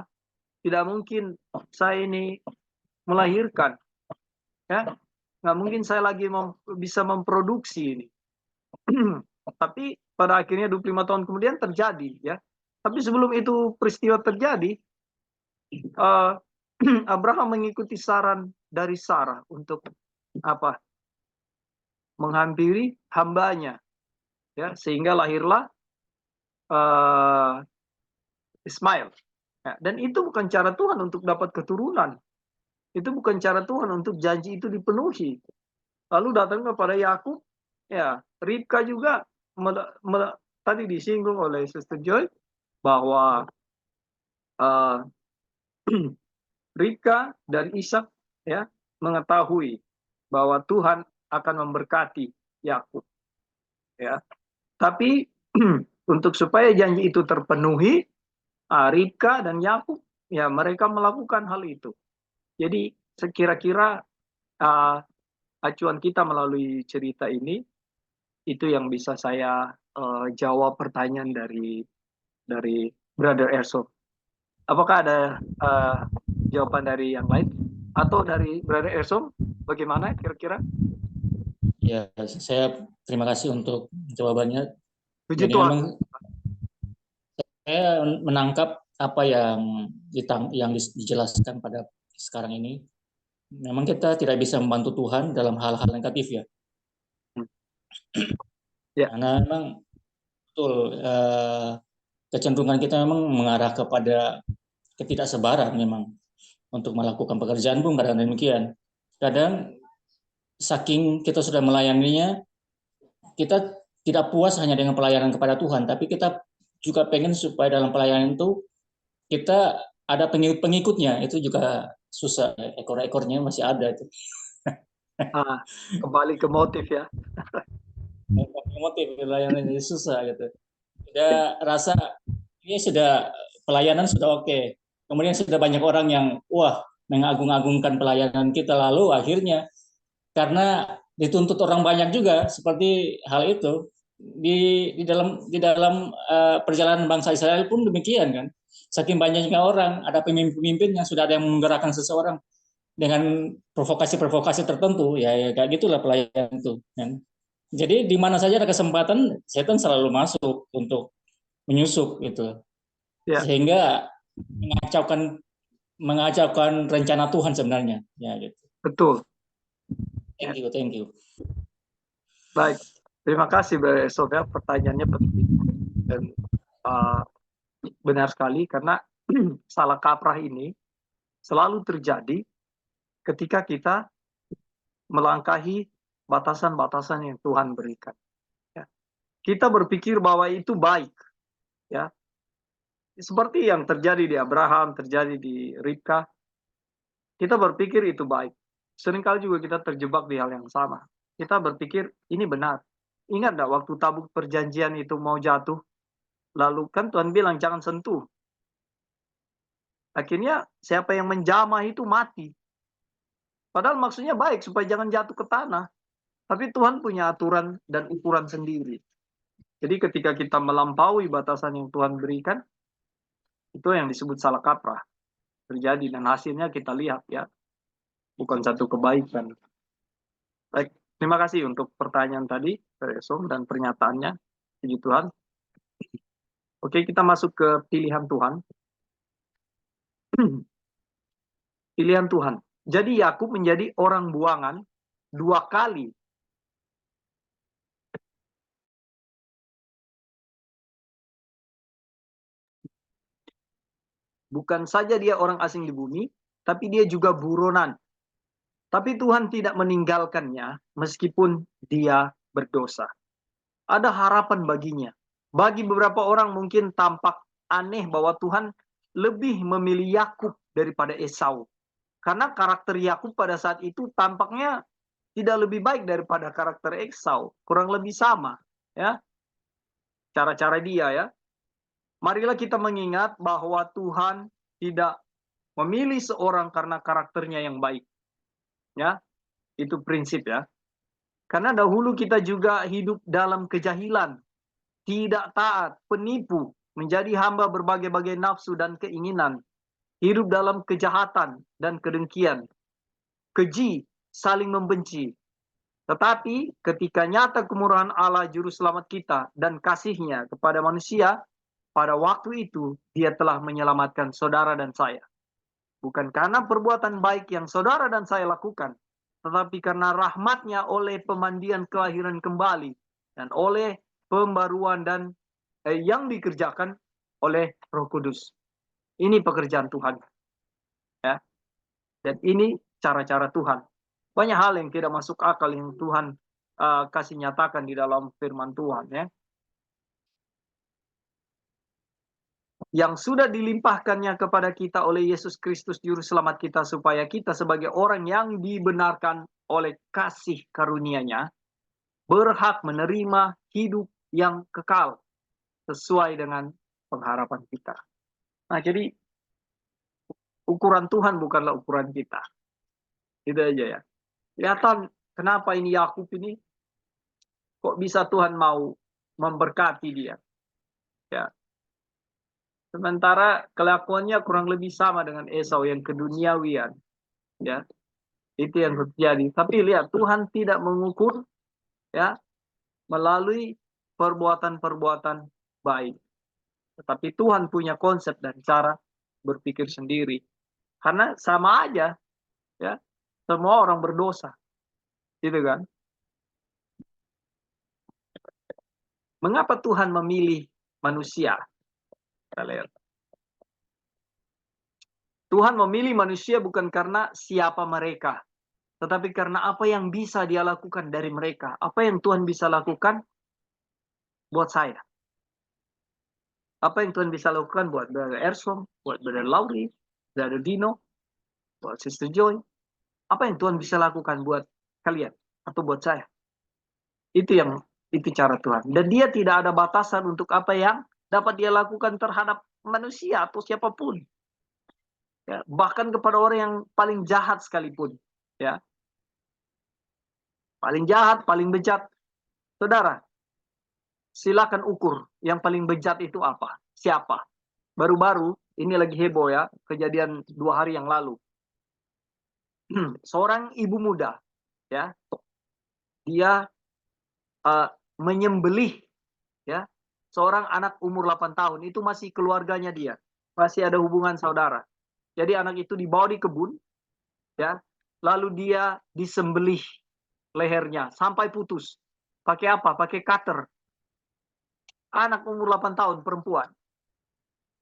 tidak mungkin saya ini melahirkan, ya, nggak mungkin saya lagi bisa memproduksi ini. Tapi pada akhirnya 25 tahun kemudian terjadi, ya. Tapi sebelum itu peristiwa terjadi, Abraham mengikuti saran dari Sarah untuk apa? Menghampiri hambanya, ya, sehingga lahirlah Ismail. Ya, dan itu bukan cara Tuhan untuk dapat keturunan. Itu bukan cara Tuhan untuk janji itu dipenuhi. Lalu datang kepada Yakub, ya, Ribka juga tadi disinggung oleh Sister Joy bahwa Ribka dan Ishak ya mengetahui bahwa Tuhan akan memberkati Yakub. Ya. Tapi untuk supaya janji itu terpenuhi, Ribka dan Yakub ya mereka melakukan hal itu. Jadi sekira-kira acuan kita melalui cerita ini itu yang bisa saya jawab pertanyaan dari Brother Erso. Apakah ada jawaban dari yang lain atau dari Brother Erso? Bagaimana kira-kira? Ya, saya terima kasih untuk jawabannya. Puji Jadi Tuhan. memang saya menangkap apa yang dijelaskan pada sekarang ini. Memang kita tidak bisa membantu Tuhan dalam hal-hal negatif ya. Ya. Karena memang betul kecenderungan kita memang mengarah kepada ketidaksabaran memang untuk melakukan pekerjaan pun kadang demikian. kadang saking kita sudah melayaninya, kita tidak puas hanya dengan pelayanan kepada Tuhan, tapi kita juga pengen supaya dalam pelayanan itu kita ada pengikut-pengikutnya. Itu juga susah, ekor-ekornya masih ada itu. Kembali ke motif ya. Motif pelayanan ini susah gitu. Udah rasa ini sudah pelayanan sudah oke. Kemudian sudah banyak orang yang mengagung-agungkan pelayanan kita, lalu akhirnya karena dituntut orang banyak juga seperti hal itu di dalam perjalanan bangsa Israel pun demikian kan. Saking banyaknya orang, ada pemimpin yang sudah ada yang menggerakkan seseorang dengan provokasi-provokasi tertentu, ya kayak gitulah pelayanan itu kan. Jadi di mana saja ada kesempatan, setan selalu masuk untuk menyusup gitu. Ya. Sehingga mengacaukan rencana Tuhan sebenarnya, ya gitu. Betul. Thank you. Baik, terima kasih Mbak Sofia, pertanyaannya penting dan benar sekali karena salah kaprah ini selalu terjadi ketika kita melangkahi batasan-batasan yang Tuhan berikan. Ya. Kita berpikir bahwa itu baik, ya. Seperti yang terjadi di Abraham, terjadi di Ribka, kita berpikir itu baik. Seringkali juga kita terjebak di hal yang sama. Kita berpikir ini benar. Ingat nggak waktu tabut perjanjian itu mau jatuh? Lalu kan Tuhan bilang jangan sentuh. Akhirnya siapa yang menjamah itu mati. Padahal maksudnya baik supaya jangan jatuh ke tanah. Tapi Tuhan punya aturan dan ukuran sendiri. Jadi ketika kita melampaui batasan yang Tuhan berikan, itu yang disebut salah kaprah. Terjadi dan hasilnya kita lihat ya. Bukan satu kebaikan. Baik, terima kasih untuk pertanyaan tadi, Resom, dan pernyataannya. Puji Tuhan. Oke, kita masuk ke pilihan Tuhan. Pilihan Tuhan. Jadi Yakub menjadi orang buangan 2 kali. Bukan saja dia orang asing di bumi, tapi dia juga buronan. Tapi Tuhan tidak meninggalkannya meskipun dia berdosa. Ada harapan baginya. Bagi beberapa orang mungkin tampak aneh bahwa Tuhan lebih memilih Yakub daripada Esau. Karena karakter Yakub pada saat itu tampaknya tidak lebih baik daripada karakter Esau. Kurang lebih sama. Ya, cara-cara dia ya. Marilah kita mengingat bahwa Tuhan tidak memilih seorang karena karakternya yang baik. Ya, itu prinsip ya. Karena dahulu kita juga hidup dalam kejahilan, tidak taat, penipu, menjadi hamba berbagai-bagai nafsu dan keinginan, hidup dalam kejahatan dan kedengkian, keji, saling membenci. Tetapi ketika nyata kemurahan Allah Juru Selamat kita dan kasih-Nya kepada manusia, pada waktu itu Dia telah menyelamatkan saudara dan saya. Bukan karena perbuatan baik yang saudara dan saya lakukan, tetapi karena rahmat-Nya oleh pemandian kelahiran kembali dan oleh pembaruan dan yang dikerjakan oleh Roh Kudus. Ini pekerjaan Tuhan. Ya. Dan ini cara-cara Tuhan. Banyak hal yang tidak masuk akal yang Tuhan kasih nyatakan di dalam firman Tuhan ya. Yang sudah dilimpahkannya kepada kita oleh Yesus Kristus Juru Selamat kita supaya kita sebagai orang yang dibenarkan oleh kasih karunia-Nya berhak menerima hidup yang kekal sesuai dengan pengharapan kita. Nah, jadi ukuran Tuhan bukanlah ukuran kita. Itu aja ya. Kelihatan kenapa ini Yakub ini kok bisa Tuhan mau memberkati dia. Ya. Sementara kelakuannya kurang lebih sama dengan Esau yang keduniawian. Ya. Itu yang terjadi. Tapi lihat, Tuhan tidak mengukur ya melalui perbuatan-perbuatan baik. Tetapi Tuhan punya konsep dan cara berpikir sendiri. Karena sama aja ya. Semua orang berdosa. Gitu kan? Mengapa Tuhan memilih manusia? Kita lihat. Tuhan memilih manusia bukan karena siapa mereka, tetapi karena apa yang bisa dia lakukan dari mereka. Apa yang Tuhan bisa lakukan buat saya. Apa yang Tuhan bisa lakukan buat Brother Ersom, buat Brother Lauri, Brother Dino, buat Sister Joy. Apa yang Tuhan bisa lakukan buat kalian atau buat saya. Itu cara Tuhan. Dan dia tidak ada batasan untuk apa yang dapat dia lakukan terhadap manusia atau siapapun. Ya, bahkan kepada orang yang paling jahat sekalipun. Ya. Paling jahat, paling bejat. Saudara, silakan ukur yang paling bejat itu apa? Siapa? Baru-baru, ini lagi heboh ya, kejadian 2 hari yang lalu. Seorang ibu muda, ya, dia menyembelih, ya, seorang anak umur 8 tahun, itu masih keluarganya dia, masih ada hubungan saudara. Jadi anak itu dibawa di kebun, ya, lalu dia disembelih lehernya sampai putus. Pakai apa? Pakai cutter. Anak umur 8 tahun perempuan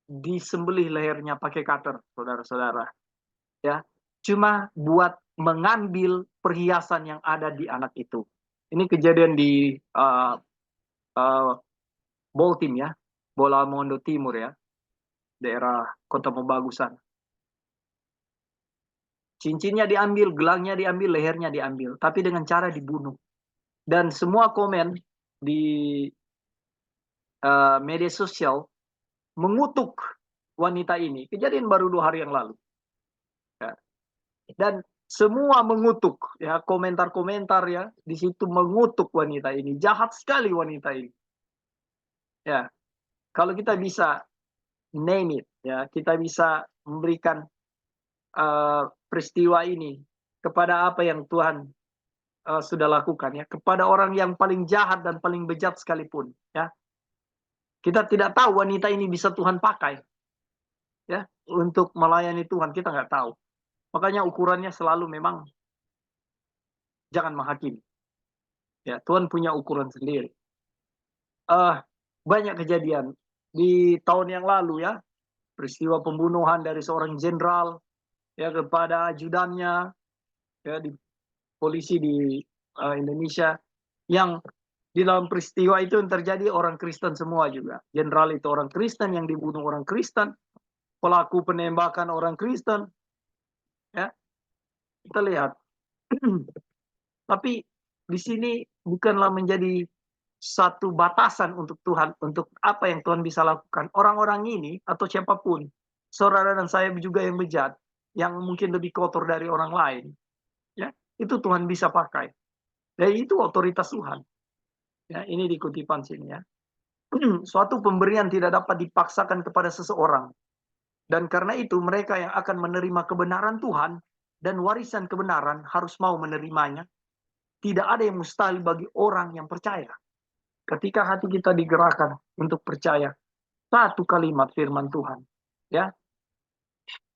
disembelih lehernya pakai cutter, saudara-saudara. Ya, cuma buat mengambil perhiasan yang ada di anak itu. Ini kejadian di Boltim ya, Bola Mondo Timur ya, daerah Kota Mobagusan. Cincinnya diambil, gelangnya diambil, lehernya diambil, tapi dengan cara dibunuh. Dan semua komen di media sosial mengutuk wanita ini. Kejadian baru 2 hari yang lalu. Ya. Dan semua mengutuk, ya, komentar-komentar ya di situ mengutuk wanita ini. Jahat sekali wanita ini. Ya, kalau kita bisa name it, ya, kita bisa memberikan peristiwa ini kepada apa yang Tuhan sudah lakukan, ya, kepada orang yang paling jahat dan paling bejat sekalipun, ya. Kita tidak tahu wanita ini bisa Tuhan pakai, ya, untuk melayani Tuhan, kita nggak tahu. Makanya ukurannya selalu memang jangan menghakimi. Ya, Tuhan punya ukuran sendiri. Banyak kejadian di tahun yang lalu ya, peristiwa pembunuhan dari seorang jenderal ya kepada ajudannya ya di polisi di Indonesia, yang di dalam peristiwa itu yang terjadi orang Kristen semua juga. Jenderal itu orang Kristen, yang dibunuh orang Kristen, pelaku penembakan orang Kristen. Ya, kita lihat. Tapi di sini bukanlah menjadi satu batasan untuk Tuhan, untuk apa yang Tuhan bisa lakukan. Orang-orang ini atau siapapun, saudara dan saya juga yang bejat, yang mungkin lebih kotor dari orang lain, ya, itu Tuhan bisa pakai. Dan itu otoritas Tuhan. Ya, ini di kutipan sini ya. Suatu pemberian tidak dapat dipaksakan kepada seseorang. Dan karena itu mereka yang akan menerima kebenaran Tuhan dan warisan kebenaran harus mau menerimanya. Tidak ada yang mustahil bagi orang yang percaya. Ketika hati kita digerakkan untuk percaya satu kalimat firman Tuhan, ya,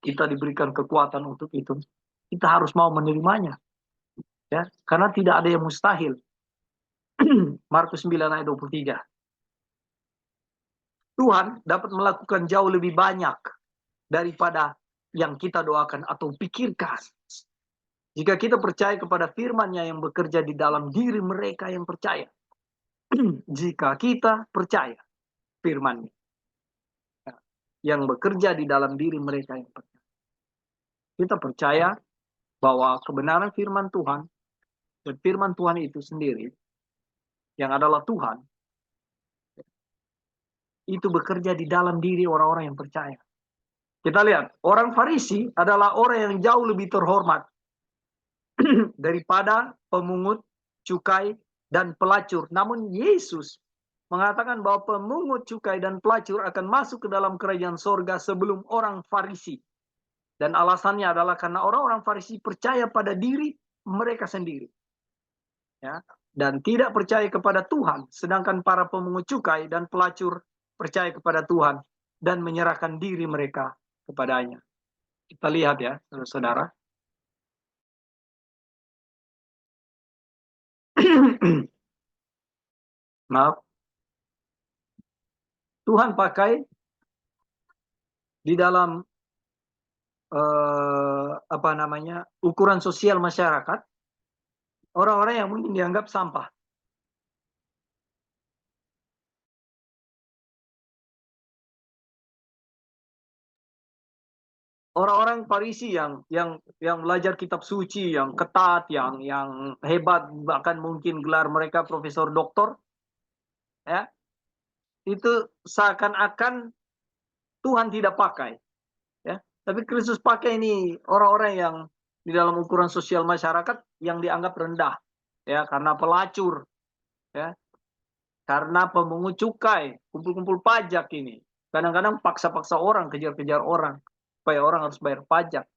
kita diberikan kekuatan untuk itu. Kita harus mau menerimanya, ya, karena tidak ada yang mustahil. Markus 9 ayat 23. Tuhan dapat melakukan jauh lebih banyak daripada yang kita doakan atau pikirkan. Jika kita percaya kepada firman-Nya yang bekerja di dalam diri mereka yang percaya. Jika kita percaya firman-Nya yang bekerja di dalam diri mereka yang percaya. Kita percaya bahwa kebenaran firman Tuhan dan firman Tuhan itu sendiri yang adalah Tuhan itu bekerja di dalam diri orang-orang yang percaya. Kita lihat, orang Farisi adalah orang yang jauh lebih terhormat daripada pemungut cukai dan pelacur. Namun Yesus mengatakan bahwa pemungut cukai dan pelacur akan masuk ke dalam kerajaan sorga sebelum orang Farisi. Dan alasannya adalah karena orang-orang Farisi percaya pada diri mereka sendiri. Ya, dan tidak percaya kepada Tuhan. Sedangkan para pemungut cukai dan pelacur percaya kepada Tuhan dan menyerahkan diri mereka kepadanya. Kita lihat ya, saudara. Maaf. Tuhan pakai di dalam ukuran sosial masyarakat, Orang-orang yang mungkin dianggap sampah. Orang-orang Farisi yang belajar kitab suci, yang ketat, yang hebat, bahkan mungkin gelar mereka profesor doktor, ya, itu seakan-akan Tuhan tidak pakai, ya. Tapi Kristus pakai ini orang-orang yang di dalam ukuran sosial masyarakat yang dianggap rendah, ya, karena pelacur, ya, karena pemungut cukai, kumpul-kumpul pajak ini. Kadang-kadang paksa-paksa orang, kejar-kejar orang, supaya orang harus bayar pajak.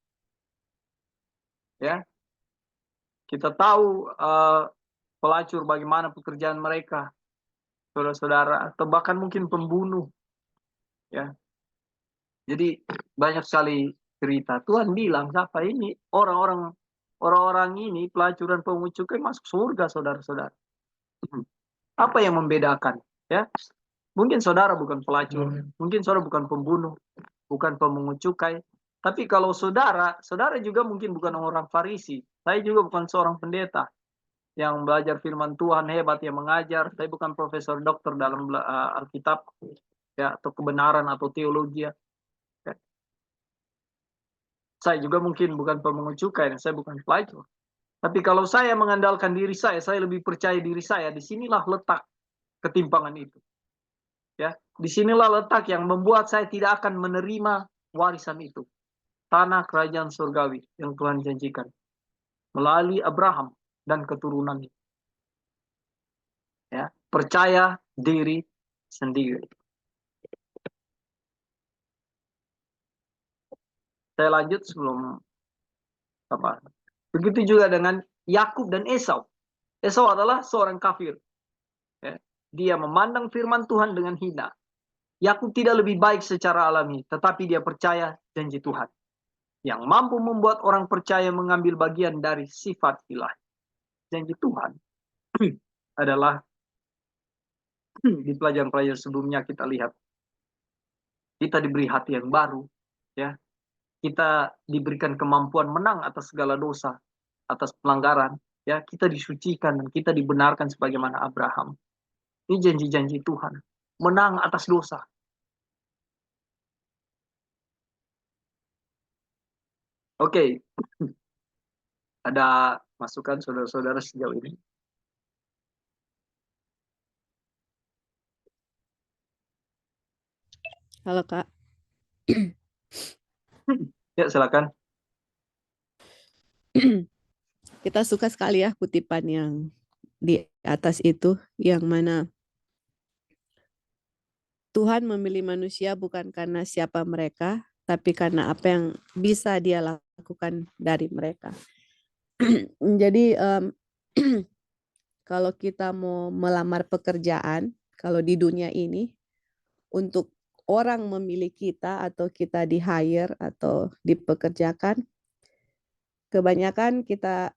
Ya, kita tahu pelacur bagaimana pekerjaan mereka, saudara-saudara, atau bahkan mungkin pembunuh. Ya, jadi banyak sekali cerita. Tuhan bilang, siapa ini orang-orang ini pelacur dan pemungut cukai masuk surga, saudara-saudara. Apa yang membedakan? Ya, mungkin saudara bukan pelacur, mungkin saudara bukan pembunuh, bukan pemungut cukai. Tapi kalau saudara juga mungkin bukan orang Farisi. Saya juga bukan seorang pendeta yang belajar firman Tuhan hebat, yang mengajar. Saya bukan profesor dokter dalam Alkitab, ya, atau kebenaran atau teologi. Ya. Saya juga mungkin bukan pemungut cukai, saya bukan pelacur. Tapi kalau saya mengandalkan diri saya lebih percaya diri saya. Disinilah letak ketimpangan itu. Ya, disinilah letak yang membuat saya tidak akan menerima warisan itu, tanah kerajaan surgawi yang Tuhan janjikan melalui Abraham dan keturunannya. Ya, percaya diri sendiri. Saya lanjut sebelum apa. Begitu juga dengan Yakub dan Esau. Esau adalah seorang kafir. Ya, dia memandang firman Tuhan dengan hina. Yakub tidak lebih baik secara alami, tetapi dia percaya janji Tuhan yang mampu membuat orang percaya mengambil bagian dari sifat ilahi. Janji Tuhan adalah di pelajaran-pelajaran sebelumnya kita lihat, kita diberi hati yang baru, ya, kita diberikan kemampuan menang atas segala dosa, atas pelanggaran, ya, kita disucikan dan kita dibenarkan sebagaimana Abraham. Ini janji-janji Tuhan, menang atas dosa. Oke, ada masukan saudara-saudara sejauh ini? Halo Kak. Ya, silakan. Kita suka sekali ya kutipan yang di atas itu, yang mana Tuhan memilih manusia bukan karena siapa mereka, tapi karena apa yang bisa dia lakukan dari mereka. Jadi kalau kita mau melamar pekerjaan, kalau di dunia ini, untuk orang memilih kita atau kita di-hire atau dipekerjakan, kebanyakan kita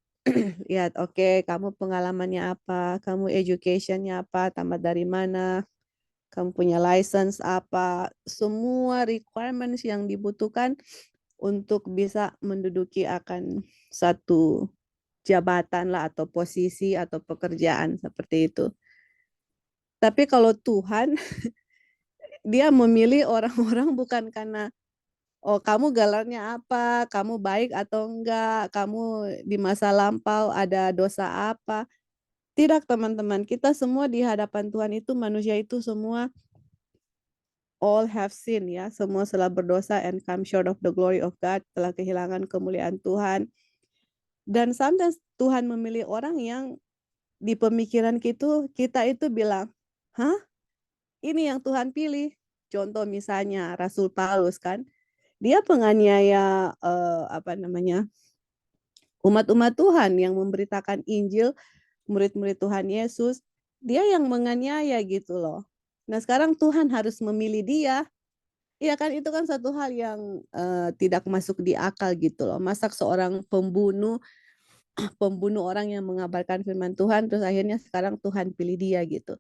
lihat, oke, kamu pengalamannya apa, kamu educationnya apa, tamat dari mana, kamu punya license apa, semua requirements yang dibutuhkan untuk bisa menduduki akan satu jabatan lah atau posisi atau pekerjaan seperti itu. Tapi kalau Tuhan, dia memilih orang-orang bukan karena, oh kamu gelarnya apa, kamu baik atau enggak, kamu di masa lampau ada dosa apa. Tidak teman-teman, kita semua di hadapan Tuhan itu, manusia itu semua all have sinned ya, semua telah berdosa and come short of the glory of God, telah kehilangan kemuliaan Tuhan. Dan sometimes Tuhan memilih orang yang di pemikiran kita itu bilang, hah? Ini yang Tuhan pilih. Contoh misalnya Rasul Paulus kan, dia penganiaya umat-umat Tuhan yang memberitakan Injil, murid-murid Tuhan Yesus, dia yang menganiaya gitu loh. Nah sekarang Tuhan harus memilih dia. Iya kan, itu kan satu hal yang tidak masuk di akal gitu loh. Masa seorang pembunuh orang yang mengabarkan firman Tuhan, terus akhirnya sekarang Tuhan pilih dia gitu.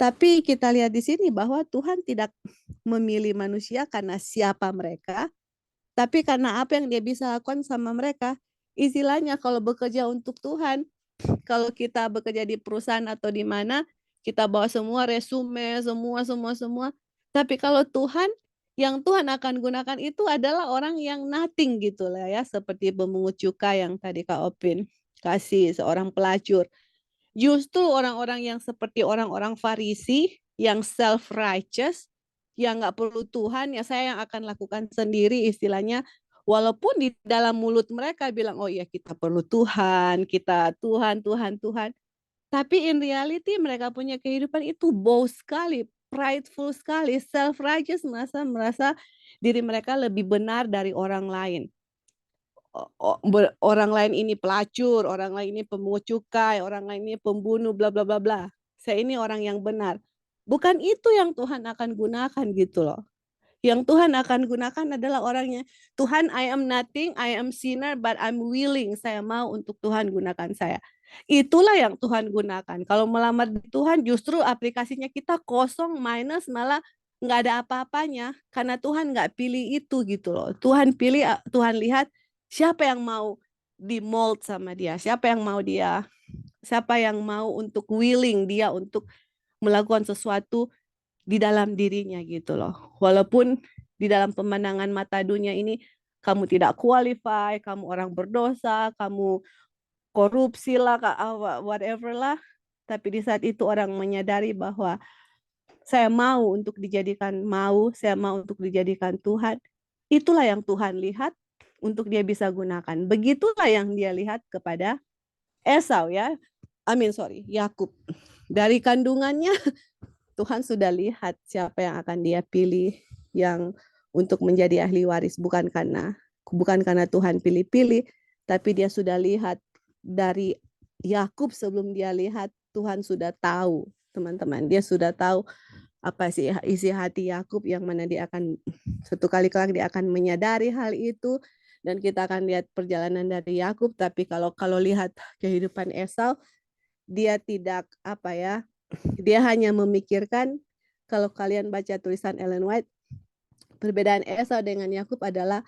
Tapi kita lihat di sini bahwa Tuhan tidak memilih manusia karena siapa mereka, tapi karena apa yang dia bisa lakukan sama mereka. Istilahnya kalau bekerja untuk Tuhan, kalau kita bekerja di perusahaan atau di mana, kita bawa semua resume, semua. Tapi kalau Tuhan, yang Tuhan akan gunakan itu adalah orang yang nothing gitu lah ya, seperti pemungut cukai yang tadi Kak Opin kasih, seorang pelacur. Justru orang-orang yang seperti orang-orang Farisi, yang self-righteous, yang nggak perlu Tuhan, ya saya yang akan lakukan sendiri istilahnya. Walaupun di dalam mulut mereka bilang, oh ya kita perlu Tuhan, kita Tuhan. Tapi in reality mereka punya kehidupan itu boast sekali, prideful sekali, self-righteous, merasa diri mereka lebih benar dari orang lain. Orang lain ini pelacur, orang lain ini pemungut cukai, orang lain ini pembunuh, bla bla bla bla. Saya ini orang yang benar. Bukan itu yang Tuhan akan gunakan gitu loh. Yang Tuhan akan gunakan adalah orangnya. Tuhan, I am nothing, I am sinner, but I'm willing. Saya mau untuk Tuhan gunakan saya. Itulah yang Tuhan gunakan. Kalau melamar di Tuhan justru aplikasinya kita kosong, minus, malah nggak ada apa-apanya. Karena Tuhan nggak pilih itu gitu loh. Tuhan pilih, Tuhan lihat siapa yang mau di mold sama dia. Siapa yang mau untuk willing dia untuk melakukan sesuatu di dalam dirinya gitu loh. Walaupun di dalam pemandangan mata dunia ini kamu tidak qualify, kamu orang berdosa, kamu korupsi lah, whatever lah. Tapi di saat itu orang menyadari bahwa saya mau untuk dijadikan Tuhan. Itulah yang Tuhan lihat untuk dia bisa gunakan. Begitulah yang dia lihat kepada Esau ya. Yakub. Dari kandungannya Tuhan sudah lihat siapa yang akan dia pilih yang untuk menjadi ahli waris, bukan karena Tuhan pilih-pilih, tapi dia sudah lihat dari Yakub. Sebelum dia lihat, Tuhan sudah tahu, teman-teman. Dia sudah tahu apa sih isi hati Yakub, yang mana dia akan suatu kali kelak dia akan menyadari hal itu, dan kita akan lihat perjalanan dari Yakub. Tapi kalau lihat kehidupan Esau, dia tidak dia hanya memikirkan, kalau kalian baca tulisan Ellen White, perbedaan Esau dengan Yakub adalah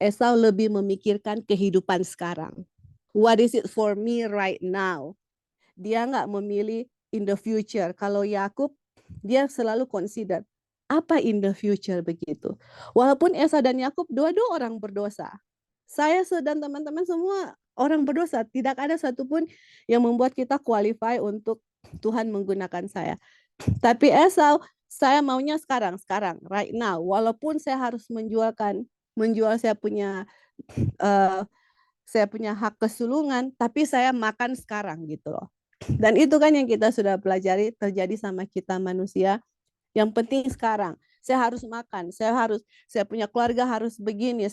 Esau lebih memikirkan kehidupan sekarang. What is it for me right now? Dia nggak memilih in the future. Kalau Yakub, dia selalu consider apa in the future begitu. Walaupun Esau dan Yakub dua-dua orang berdosa. Saya dan teman-teman semua orang berdosa. Tidak ada satupun yang membuat kita qualify untuk Tuhan menggunakan saya. Tapi Esau, saya maunya sekarang, right now. Walaupun saya harus menjual saya punya hak kesulungan, tapi saya makan sekarang gitu loh. Dan itu kan yang kita sudah pelajari terjadi sama kita manusia. Yang penting sekarang, saya harus makan, saya punya keluarga harus begini,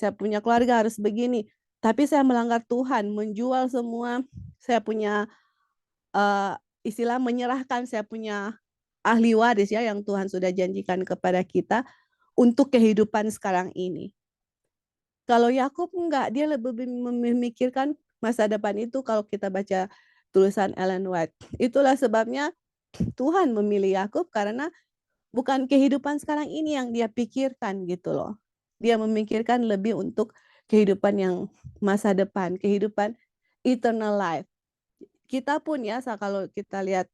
Tapi saya melanggar Tuhan, menjual semua, saya punya menyerahkan saya punya ahli waris ya yang Tuhan sudah janjikan kepada kita untuk kehidupan sekarang ini. Kalau Yakub enggak, dia lebih memikirkan masa depan itu. Kalau kita baca tulisan Ellen White, itulah sebabnya Tuhan memilih Yakub, karena bukan kehidupan sekarang ini yang dia pikirkan gitu loh. Dia memikirkan lebih untuk kehidupan yang masa depan, kehidupan eternal life. Kita pun ya, kalau kita lihat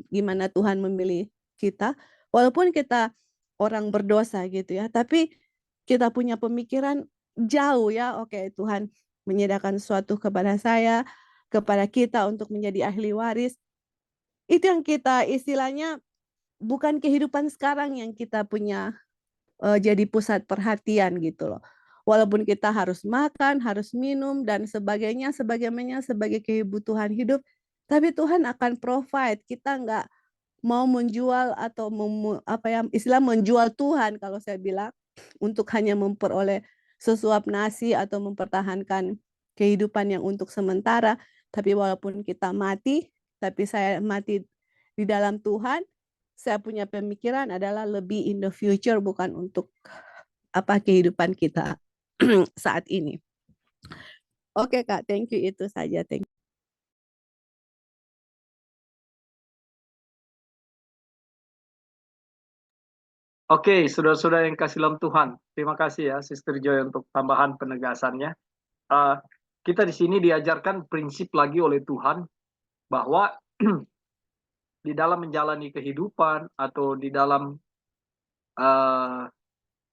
gimana Tuhan memilih kita, walaupun kita orang berdosa gitu ya, tapi kita punya pemikiran jauh ya. Oke, Tuhan menyediakan sesuatu kepada saya, kepada kita untuk menjadi ahli waris. Itu yang kita istilahnya, bukan kehidupan sekarang yang kita punya jadi pusat perhatian gitu loh. Walaupun kita harus makan, harus minum dan sebagainya sebagai kebutuhan hidup, tapi Tuhan akan provide. Kita nggak mau menjual atau menjual Tuhan, kalau saya bilang, untuk hanya memperoleh sesuap nasi atau mempertahankan kehidupan yang untuk sementara. Tapi walaupun kita mati, tapi saya mati di dalam Tuhan, saya punya pemikiran adalah lebih in the future, bukan untuk kehidupan kita saat ini. Oke Kak, thank you, itu saja. Thank you. Oke, saudara-saudara yang kasih dalam Tuhan, terima kasih ya Sister Joy untuk tambahan penegasannya. Kita di sini diajarkan prinsip lagi oleh Tuhan bahwa di dalam menjalani kehidupan atau di dalam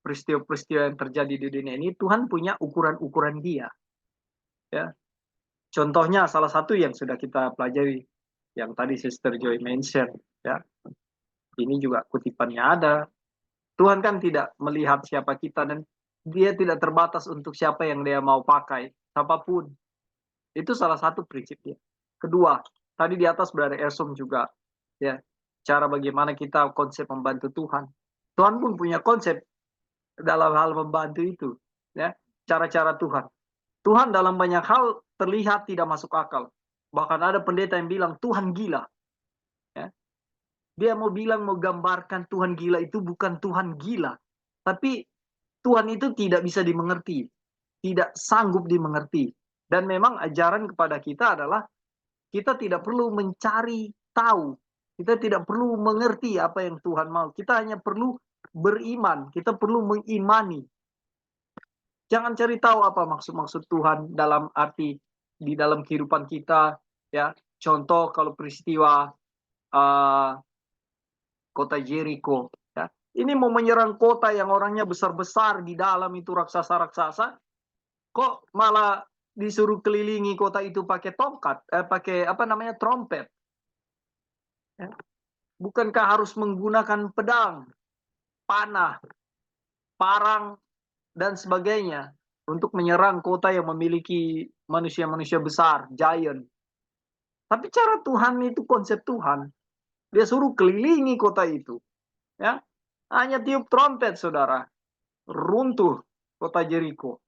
peristiwa-peristiwa yang terjadi di dunia ini, Tuhan punya ukuran-ukuran Dia. Ya, contohnya salah satu yang sudah kita pelajari, yang tadi Sister Joy mention, ya, ini juga kutipannya ada. Tuhan kan tidak melihat siapa kita dan Dia tidak terbatas untuk siapa yang Dia mau pakai, siapapun. Itu salah satu prinsipnya. Kedua, tadi di atas Brother Ersom juga, ya, cara bagaimana kita konsep membantu Tuhan. Tuhan pun punya konsep dalam hal membantu itu, ya, cara-cara Tuhan. Tuhan dalam banyak hal terlihat tidak masuk akal. Bahkan ada pendeta yang bilang Tuhan gila. Ya. Dia mau bilang, mau gambarkan Tuhan gila itu bukan Tuhan gila, tapi Tuhan itu tidak bisa dimengerti, tidak sanggup dimengerti. Dan memang ajaran kepada kita adalah kita tidak perlu mencari tahu, kita tidak perlu mengerti apa yang Tuhan mau. Kita hanya perlu beriman, kita perlu mengimani. Jangan cari tahu apa maksud-maksud Tuhan dalam arti di dalam kehidupan kita, ya. Contoh kalau peristiwa kota Jericho, ya. Ini mau menyerang kota yang orangnya besar-besar, di dalam itu raksasa-raksasa, kok malah disuruh kelilingi kota itu pakai tongkat, pakai apa namanya, trompet. Ya. Bukankah harus menggunakan pedang, panah, parang, dan sebagainya untuk menyerang kota yang memiliki manusia-manusia besar, giant. Tapi cara Tuhan itu konsep Tuhan. Dia suruh kelilingi kota itu. Ya. Hanya tiup trompet, saudara. Runtuh kota Jericho.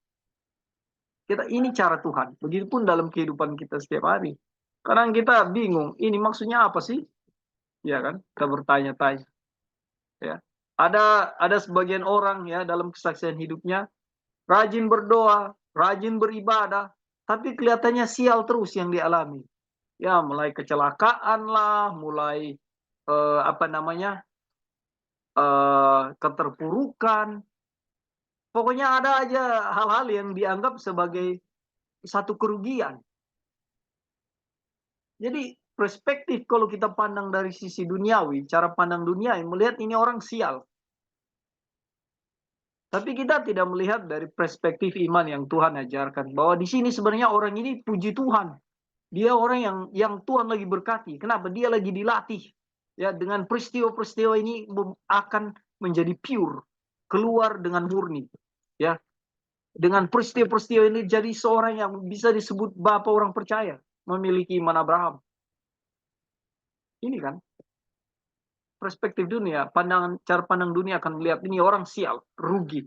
Ini cara Tuhan. Begitupun dalam kehidupan kita setiap hari. Kadang kita bingung, ini maksudnya apa sih? Ya kan? Kita bertanya-tanya. Ya. Ada sebagian orang, ya, dalam kesaksian hidupnya rajin berdoa, rajin beribadah, tapi kelihatannya sial terus yang dialami. Ya, mulai kecelakaan lah, mulai keterpurukan. Pokoknya ada aja hal-hal yang dianggap sebagai satu kerugian. Jadi perspektif kalau kita pandang dari sisi duniawi, cara pandang dunia melihat ini orang sial. Tapi kita tidak melihat dari perspektif iman yang Tuhan ajarkan, bahwa di sini sebenarnya orang ini puji Tuhan. Dia orang yang Tuhan lagi berkati. Kenapa? Dia lagi dilatih. Ya, dengan peristiwa-peristiwa ini akan menjadi pure, keluar dengan murni. Ya, dengan peristiwa-peristiwa ini jadi seorang yang bisa disebut bapa orang percaya, memiliki iman Abraham. Ini kan perspektif dunia, cara pandang dunia akan melihat ini orang sial, rugi.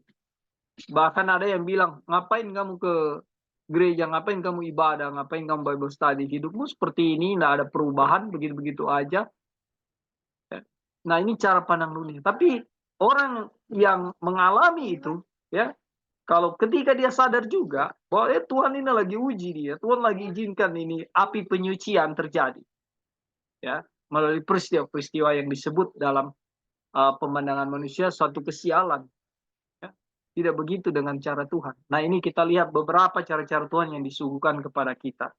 Bahkan ada yang bilang, ngapain kamu ke gereja, ngapain kamu ibadah, ngapain kamu Bible study, hidupmu seperti ini, tidak ada perubahan, begitu-begitu aja. Nah, ini cara pandang dunia. Tapi orang yang mengalami itu, ya, kalau ketika dia sadar juga bahwa Tuhan ini lagi uji dia, Tuhan lagi izinkan ini api penyucian terjadi, ya, melalui peristiwa-peristiwa yang disebut dalam pemandangan manusia suatu kesialan. Ya. Tidak begitu dengan cara Tuhan. Nah, ini kita lihat beberapa cara-cara Tuhan yang disuguhkan kepada kita.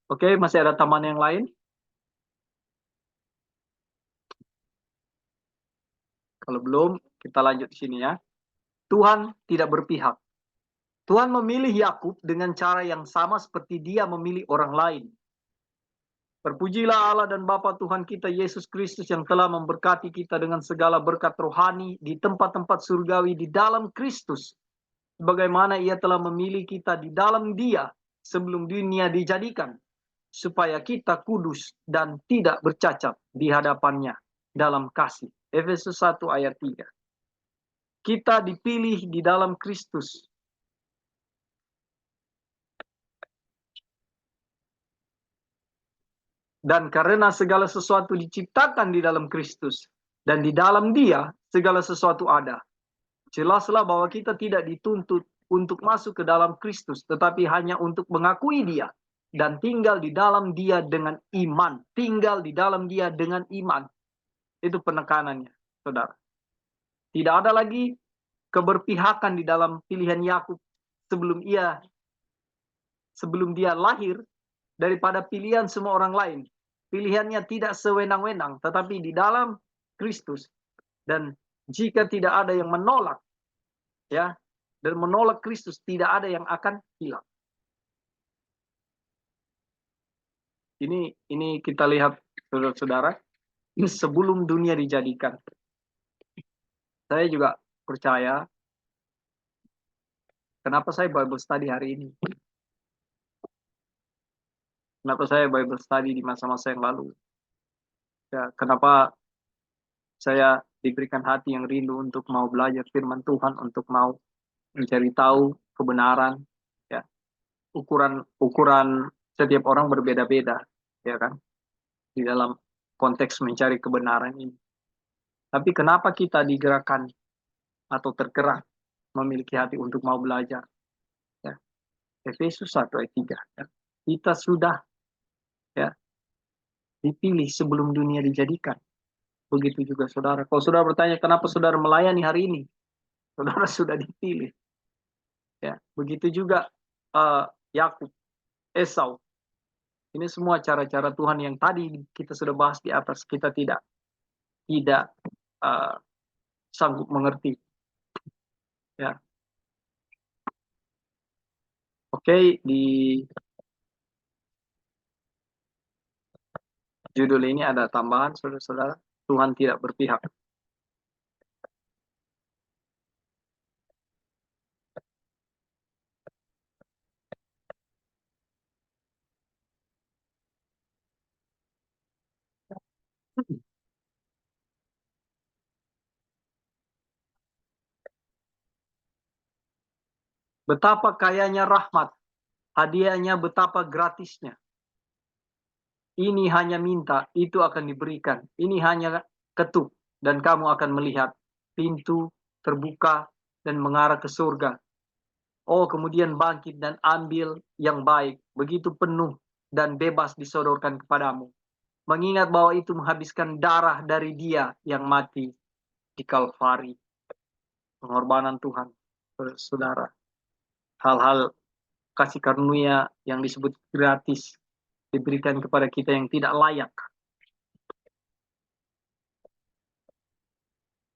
Oke, masih ada tambahan yang lain? Kalau belum, kita lanjut di sini, ya. Tuhan tidak berpihak. Tuhan memilih Yakub dengan cara yang sama seperti Dia memilih orang lain. Terpujilah Allah dan Bapa Tuhan kita Yesus Kristus yang telah memberkati kita dengan segala berkat rohani di tempat-tempat surgawi di dalam Kristus. Sebagaimana Ia telah memilih kita di dalam Dia sebelum dunia dijadikan, supaya kita kudus dan tidak bercacat di hadapannya dalam kasih. Efesus 1 ayat 3. Kita dipilih di dalam Kristus. Dan karena segala sesuatu diciptakan di dalam Kristus, dan di dalam Dia segala sesuatu ada. Jelaslah bahwa kita tidak dituntut untuk masuk ke dalam Kristus, tetapi hanya untuk mengakui Dia dan tinggal di dalam Dia dengan iman. Tinggal di dalam Dia dengan iman. Itu penekanannya, saudara. Tidak ada lagi keberpihakan di dalam pilihan Yakub sebelum dia lahir. daripada pilihan semua orang lain. Pilihannya tidak sewenang-wenang, tetapi di dalam Kristus. Dan jika tidak ada yang menolak, ya, dan menolak Kristus, tidak ada yang akan hilang. Ini kita lihat, saudara-saudara, ini sebelum dunia dijadikan. Saya juga percaya, kenapa saya Bible study hari ini? Kenapa saya Bible study di masa-masa yang lalu? Ya, kenapa saya diberikan hati yang rindu untuk mau belajar firman Tuhan, untuk mau mencari tahu kebenaran. Ya, ukuran setiap orang berbeda-beda, ya kan? Di dalam konteks mencari kebenaran ini. Tapi kenapa kita digerakkan atau tergerak memiliki hati untuk mau belajar? Ya. Efesus 1 ayat 3. Ya. Kita sudah, ya, dipilih sebelum dunia dijadikan. Begitu juga saudara. Kalau saudara bertanya kenapa saudara melayani hari ini, saudara sudah dipilih. Ya, begitu juga Yakub, Esau. Ini semua cara-cara Tuhan yang tadi kita sudah bahas di atas. Kita tidak sanggup mengerti. Ya. Oke, di judul ini ada tambahan, saudara-saudara. Tuhan tidak berpihak. Betapa kayanya rahmat, hadiahnya betapa gratisnya. Ini hanya minta, itu akan diberikan. Ini hanya ketuk, dan kamu akan melihat pintu terbuka dan mengarah ke surga. Oh, kemudian bangkit dan ambil yang baik, begitu penuh dan bebas disodorkan kepadamu. Mengingat bahwa itu menghabiskan darah dari Dia yang mati di Kalvari. Pengorbanan Tuhan, saudara. Hal-hal kasih karunia yang disebut gratis diberikan kepada kita yang tidak layak.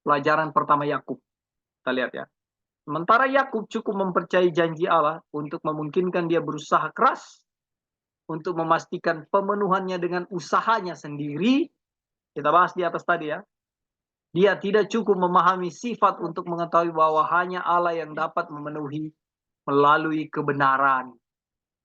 Pelajaran pertama Yakub, kita lihat ya. Sementara Yakub cukup mempercayai janji Allah untuk memungkinkan dia berusaha keras untuk memastikan pemenuhannya dengan usahanya sendiri. Kita bahas di atas tadi ya. Dia tidak cukup memahami sifat untuk mengetahui bahwa hanya Allah yang dapat memenuhi melalui kebenaran.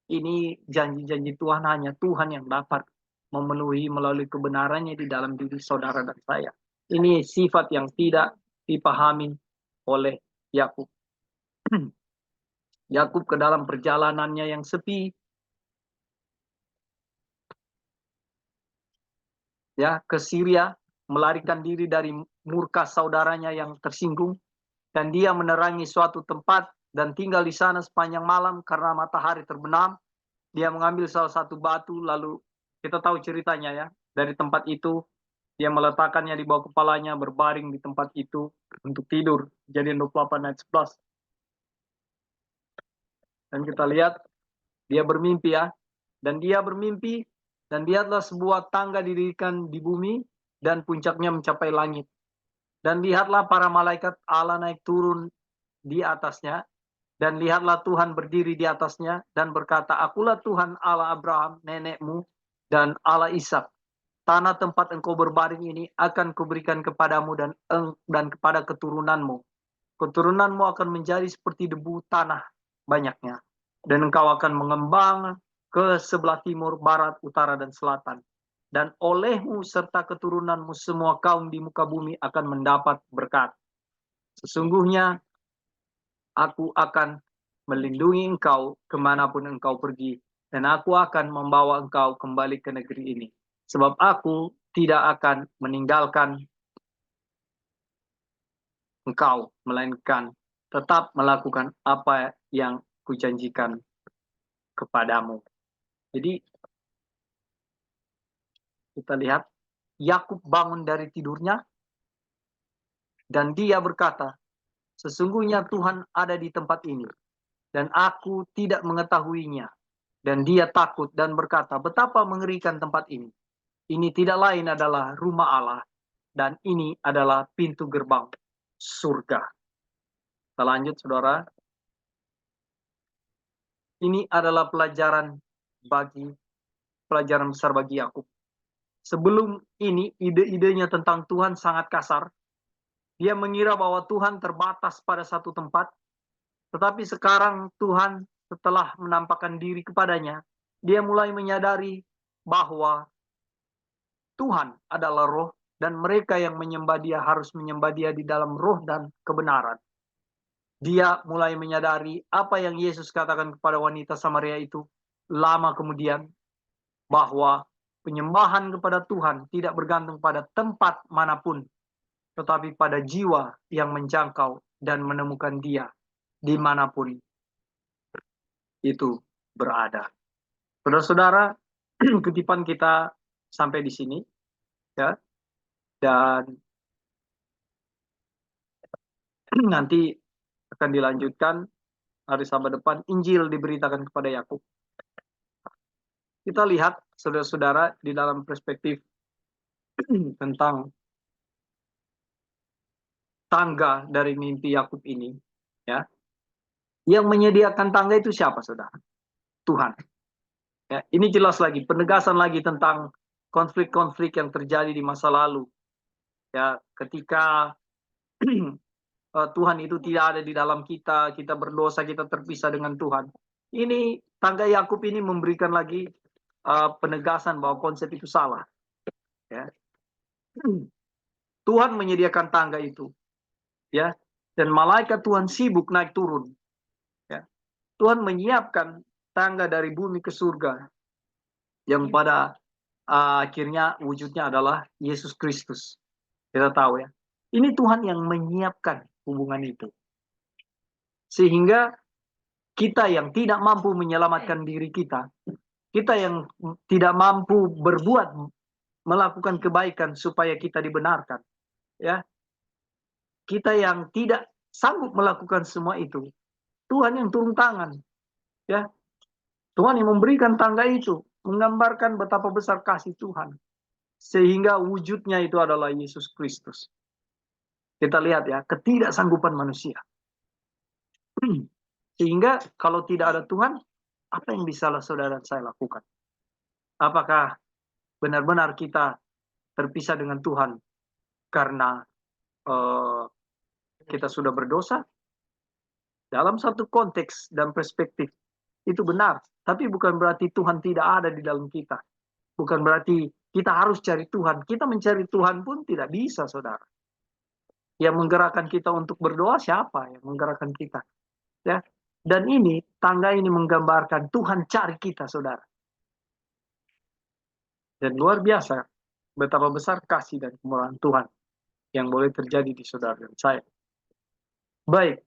Ini janji-janji Tuhan, hanya Tuhan yang dapat memenuhi melalui kebenarannya di dalam diri saudara dan saya. Ini sifat yang tidak dipahami oleh Yakub. Yakub ke dalam perjalanannya yang sepi, ya, ke Syria, melarikan diri dari murka saudaranya yang tersinggung, dan dia menerangi suatu tempat dan tinggal di sana sepanjang malam karena matahari terbenam. Dia mengambil salah satu batu, lalu kita tahu ceritanya ya, dari tempat itu dia meletakkannya di bawah kepalanya, berbaring di tempat itu untuk tidur. Kejadian 28 ayat 11. Dan kita lihat dia bermimpi ya, dan dia bermimpi, dan lihatlah sebuah tangga didirikan di bumi dan puncaknya mencapai langit. Dan lihatlah para malaikat Allah naik turun di atasnya, dan lihatlah Tuhan berdiri di atasnya dan berkata, akulah Tuhan Allah Abraham nenekmu dan Allah Ishak. Tanah tempat engkau berbaring ini akan kuberikan kepadamu dan kepada keturunanmu. Keturunanmu akan menjadi seperti debu tanah banyaknya. Dan engkau akan mengembang ke sebelah timur, barat, utara, dan selatan. Dan olehmu serta keturunanmu semua kaum di muka bumi akan mendapat berkat. Sesungguhnya aku akan melindungi engkau kemanapun engkau pergi. Dan aku akan membawa engkau kembali ke negeri ini. Sebab aku tidak akan meninggalkan engkau, melainkan tetap melakukan apa yang kujanjikan kepadamu. Jadi kita lihat Yakub bangun dari tidurnya dan dia berkata, sesungguhnya Tuhan ada di tempat ini dan aku tidak mengetahuinya. Dan dia takut dan berkata, betapa mengerikan tempat ini. Ini tidak lain adalah rumah Allah, dan ini adalah pintu gerbang surga. Kita lanjut, saudara. Ini adalah pelajaran besar bagi Yakub. Sebelum ini, ide-idenya tentang Tuhan sangat kasar. Dia mengira bahwa Tuhan terbatas pada satu tempat, tetapi sekarang Tuhan setelah menampakkan diri kepadanya, dia mulai menyadari bahwa Tuhan adalah roh, dan mereka yang menyembah dia harus menyembah dia di dalam roh dan kebenaran. Dia mulai menyadari apa yang Yesus katakan kepada wanita Samaria itu lama kemudian, bahwa penyembahan kepada Tuhan tidak bergantung pada tempat manapun, tetapi pada jiwa yang menjangkau dan menemukan dia dimanapun itu berada. Saudara-saudara, kutipan kita sampai di sini, ya, dan nanti akan dilanjutkan hari Sabat depan. Injil diberitakan kepada Yakub. Kita lihat, saudara-saudara, di dalam perspektif tentang tangga dari mimpi Yakub ini, ya. Yang menyediakan tangga itu siapa, saudara? Tuhan. Ya, ini jelas lagi, penegasan lagi tentang konflik-konflik yang terjadi di masa lalu. Ya, ketika Tuhan itu tidak ada di dalam kita, kita berdosa, kita terpisah dengan Tuhan. Ini tangga Yakub ini memberikan lagi penegasan bahwa konsep itu salah. Ya. Tuhan menyediakan tangga itu, ya, dan malaikat Tuhan sibuk naik turun. Ya. Tuhan menyiapkan tangga dari bumi ke surga, yang pada akhirnya wujudnya adalah Yesus Kristus. Kita tahu, ya. Ini Tuhan yang menyiapkan hubungan itu. Sehingga kita yang tidak mampu menyelamatkan diri kita yang tidak mampu melakukan kebaikan supaya kita dibenarkan, ya. Kita yang tidak sanggup melakukan semua itu, Tuhan yang turun tangan, ya. Tuhan yang memberikan tangga itu, menggambarkan betapa besar kasih Tuhan, sehingga wujudnya itu adalah Yesus Kristus. Kita lihat, ya, ketidaksanggupan manusia. Sehingga kalau tidak ada Tuhan, apa yang bisa saudara dan saya lakukan? Apakah benar-benar kita terpisah dengan Tuhan karena kita sudah berdosa? Dalam satu konteks dan perspektif itu benar, tapi bukan berarti Tuhan tidak ada di dalam kita. Bukan berarti kita harus cari Tuhan. Kita mencari Tuhan pun tidak bisa, saudara. Yang menggerakkan kita untuk berdoa siapa yang menggerakkan kita? Ya. Dan ini, tangga ini menggambarkan Tuhan cari kita, saudara. Dan luar biasa betapa besar kasih dan kemurahan Tuhan yang boleh terjadi di saudara dan saya. Baik,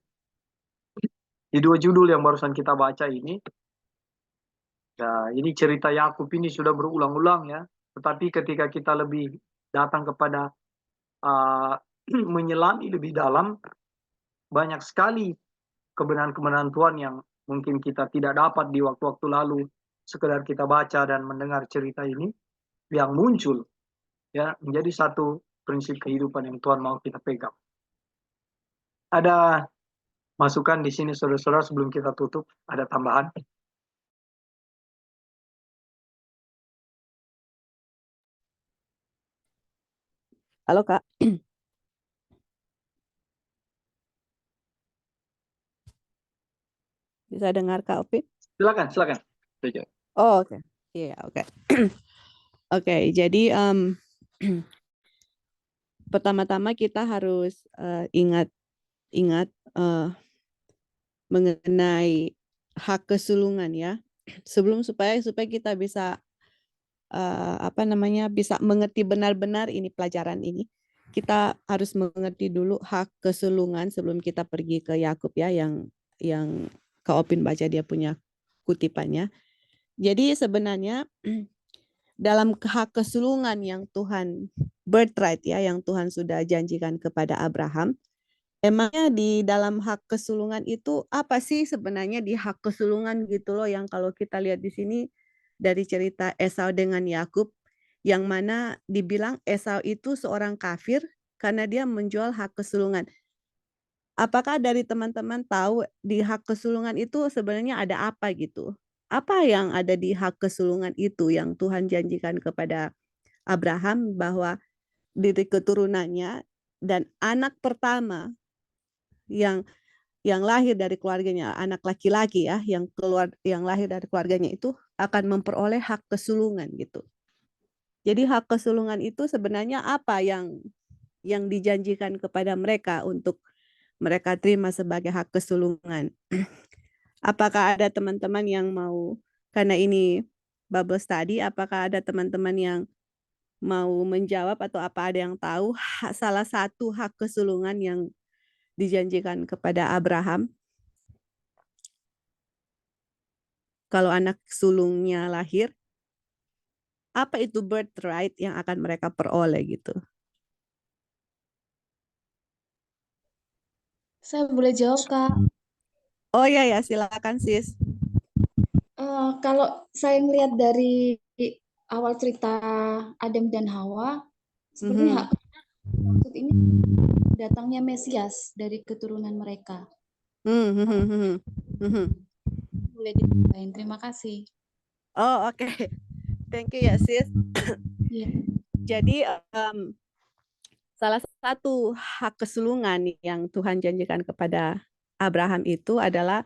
di dua judul yang barusan kita baca ini, ya, ini cerita Yakub ini sudah berulang-ulang, ya. Tetapi ketika kita lebih datang kepada menyelami lebih dalam, banyak sekali kebenaran-kebenaran Tuhan yang mungkin kita tidak dapat di waktu-waktu lalu, sekedar kita baca dan mendengar cerita ini, yang muncul, ya, menjadi satu prinsip kehidupan yang Tuhan mau kita pegang. Ada masukan di sini, saudara-saudara, sebelum kita tutup? Ada tambahan? Halo, Kak. Bisa dengar Kak Opi? Silakan. Oh, oke. Iya, oke. Oke, jadi pertama-tama kita harus ingat mengenai hak kesulungan, ya. Supaya kita bisa bisa mengerti benar-benar ini pelajaran ini. Kita harus mengerti dulu hak kesulungan sebelum kita pergi ke Yakub, ya, yang Kak Opin baca dia punya kutipannya. Jadi sebenarnya dalam hak kesulungan yang Tuhan birthright, ya, yang Tuhan sudah janjikan kepada Abraham, Emangnya di dalam hak kesulungan itu apa sih sebenarnya di hak kesulungan gitu loh, yang kalau kita lihat di sini dari cerita Esau dengan Yakub, yang mana dibilang Esau itu seorang kafir karena dia menjual hak kesulungan. Apakah dari teman-teman tahu di hak kesulungan itu sebenarnya ada apa gitu? Apa yang ada di hak kesulungan itu yang Tuhan janjikan kepada Abraham bahwa dari keturunannya dan anak pertama yang lahir dari keluarganya, anak laki-laki ya, yang lahir dari keluarganya itu akan memperoleh hak kesulungan gitu. Jadi hak kesulungan itu sebenarnya apa yang dijanjikan kepada mereka untuk mereka terima sebagai hak kesulungan. Apakah ada teman-teman yang mau, karena ini Bible study, apakah ada teman-teman yang mau menjawab atau apa ada yang tahu salah satu hak kesulungan yang dijanjikan kepada Abraham? Kalau anak sulungnya lahir, apa itu birthright yang akan mereka peroleh gitu? Saya boleh jawab, Kak. Oh iya ya, silakan sis. Kalau saya melihat dari awal cerita Adam dan Hawa, sepertinya hak maksud ini datangnya Mesias dari keturunan mereka. Boleh ditambahin. Terima kasih. Oh oke. Thank you ya sis. Iya. Jadi salah satu hak kesulungan yang Tuhan janjikan kepada Abraham itu adalah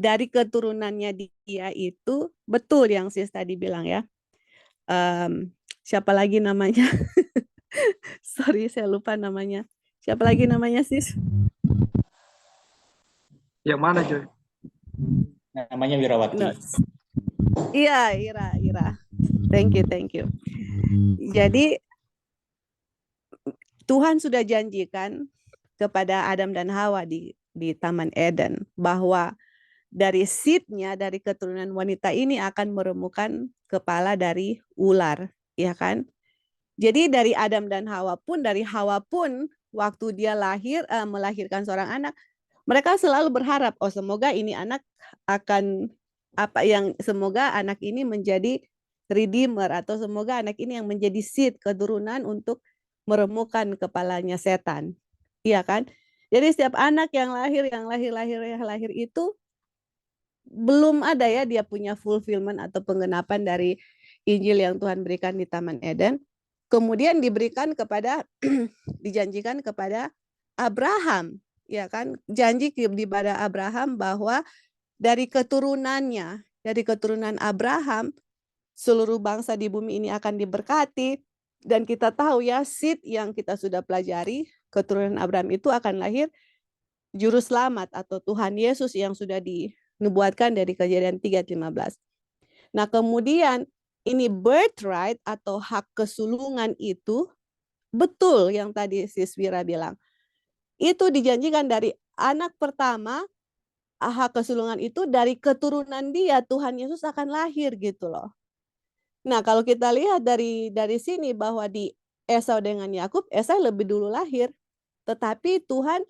dari keturunannya dia itu, betul yang sis tadi bilang ya. Siapa lagi namanya? Sorry, saya lupa namanya. Siapa lagi namanya sis? Yang mana Joy? Namanya Wirawati. No. Iya, Ira. Thank you. Jadi Tuhan sudah janjikan kepada Adam dan Hawa di Taman Eden bahwa dari seed-nya, dari keturunan wanita ini akan meremukan kepala dari ular, ya kan? Jadi dari Adam dan Hawa pun, waktu dia melahirkan seorang anak, mereka selalu berharap, oh semoga ini anak akan semoga anak ini menjadi redeemer, atau semoga anak ini yang menjadi seed keturunan untuk meremukan kepalanya setan. Iya kan? Jadi setiap anak yang lahir itu belum ada ya dia punya fulfillment atau penggenapan dari Injil yang Tuhan berikan di Taman Eden. Kemudian dijanjikan kepada Abraham, ya kan? Janji kepada Abraham bahwa dari keturunannya, dari keturunan Abraham, seluruh bangsa di bumi ini akan diberkati. Dan kita tahu ya, seed yang kita sudah pelajari, keturunan Abraham itu akan lahir juru selamat atau Tuhan Yesus yang sudah dinubuatkan dari Kejadian 3:15. Nah, kemudian ini birthright atau hak kesulungan itu betul yang tadi Sis Wira bilang. Itu dijanjikan dari anak pertama, hak kesulungan itu dari keturunan dia Tuhan Yesus akan lahir gitu loh. Nah, kalau kita lihat dari sini bahwa di Esau dengan Yakub, Esau lebih dulu lahir. Tetapi Tuhan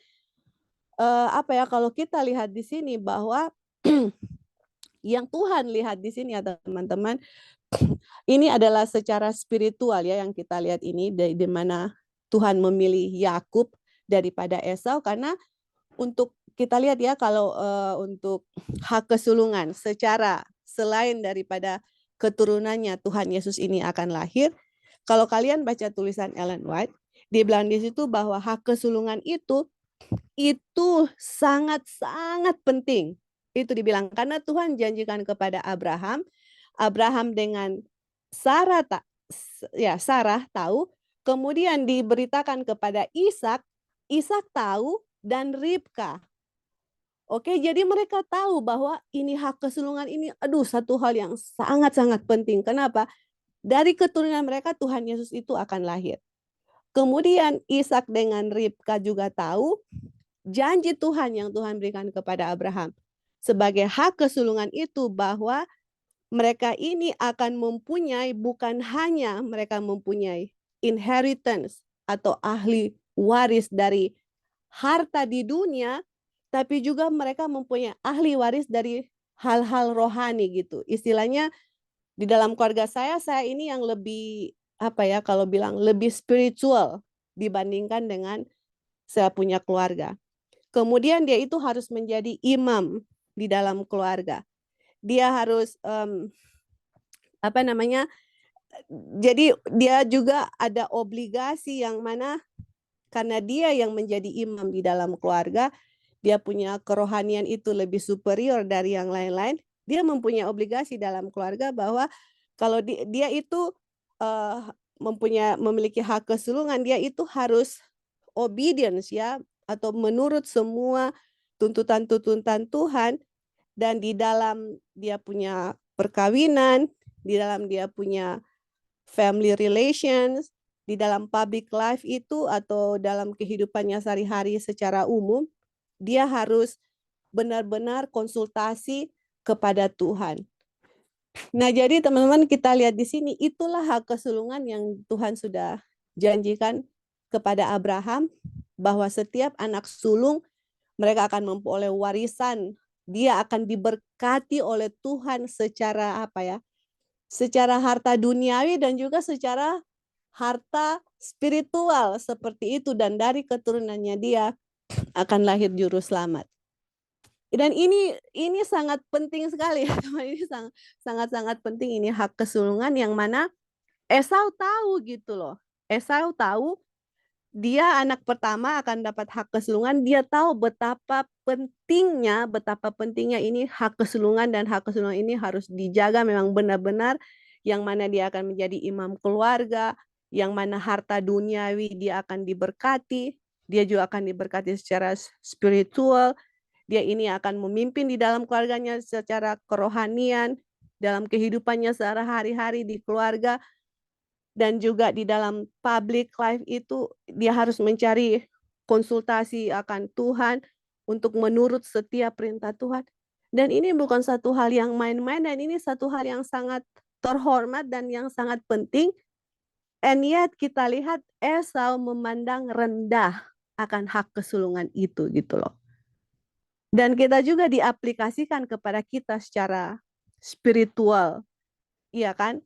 kalau kita lihat di sini bahwa yang Tuhan lihat di sini ya teman-teman, ini adalah secara spiritual ya yang kita lihat ini di mana Tuhan memilih Yakub daripada Esau, karena untuk kita lihat ya kalau untuk hak kesulungan secara selain daripada keturunannya Tuhan Yesus ini akan lahir. Kalau kalian baca tulisan Ellen White, dia bilang di situ bahwa hak kesulungan itu sangat-sangat penting. Itu dibilang karena Tuhan janjikan kepada Abraham dengan Sarah tahu, kemudian diberitakan kepada Ishak tahu, dan Ribka. Oke, jadi mereka tahu bahwa ini hak kesulungan ini, satu hal yang sangat-sangat penting. Kenapa? Dari keturunan mereka Tuhan Yesus itu akan lahir. Kemudian Ishak dengan Ribka juga tahu janji Tuhan yang Tuhan berikan kepada Abraham sebagai hak kesulungan itu, bahwa mereka ini akan mempunyai, bukan hanya mereka mempunyai inheritance atau ahli waris dari harta di dunia, tapi juga mereka mempunyai ahli waris dari hal-hal rohani gitu. Istilahnya di dalam keluarga saya ini yang lebih apa ya, kalau bilang lebih spiritual dibandingkan dengan saya punya keluarga. Kemudian dia itu harus menjadi imam di dalam keluarga. Dia harus apa namanya? Jadi dia juga ada obligasi yang mana karena dia yang menjadi imam di dalam keluarga, dia punya kerohanian itu lebih superior dari yang lain-lain. Dia mempunyai obligasi dalam keluarga bahwa kalau dia itu memiliki hak kesulungan, dia itu harus obedience ya, atau menurut semua tuntutan-tuntutan Tuhan. Dan di dalam dia punya perkawinan, di dalam dia punya family relations, di dalam public life itu atau dalam kehidupannya sehari-hari secara umum, dia harus benar-benar konsultasi kepada Tuhan. Nah, jadi teman-teman kita lihat di sini, itulah hak kesulungan yang Tuhan sudah janjikan kepada Abraham, bahwa setiap anak sulung mereka akan memperoleh warisan. Dia akan diberkati oleh Tuhan secara apa ya? Secara harta duniawi dan juga secara harta spiritual seperti itu, dan dari keturunannya dia akan lahir juru selamat. Dan ini sangat penting sekali ya teman, ini sangat penting, ini hak kesulungan yang mana Esau tahu gitu loh. Esau tahu dia anak pertama akan dapat hak kesulungan, dia tahu betapa pentingnya ini hak kesulungan, dan hak kesulungan ini harus dijaga memang benar-benar, yang mana dia akan menjadi imam keluarga, yang mana harta duniawi dia akan diberkati, dia juga akan diberkati secara spiritual, dia ini akan memimpin di dalam keluarganya secara kerohanian, dalam kehidupannya sehari-hari di keluarga, dan juga di dalam public life itu dia harus mencari konsultasi akan Tuhan untuk menurut setiap perintah Tuhan. Dan ini bukan satu hal yang main-main, dan ini satu hal yang sangat terhormat dan yang sangat penting. And yet kita lihat Esau memandang rendah akan hak kesulungan itu gitu loh. Dan kita juga diaplikasikan kepada kita secara spiritual, iya kan?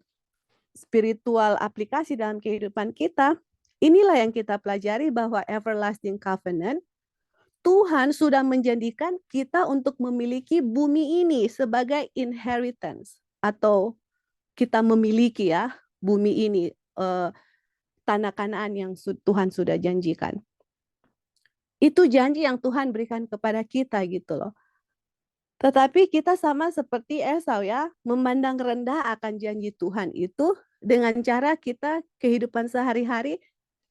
Spiritual aplikasi dalam kehidupan kita, inilah yang kita pelajari bahwa everlasting covenant, Tuhan sudah menjanjikan kita untuk memiliki bumi ini sebagai inheritance, atau kita memiliki ya bumi ini, tanah Kanaan yang Tuhan sudah janjikan. Itu janji yang Tuhan berikan kepada kita gitu loh. Tetapi kita sama seperti Esau ya, memandang rendah akan janji Tuhan itu dengan cara kita kehidupan sehari-hari,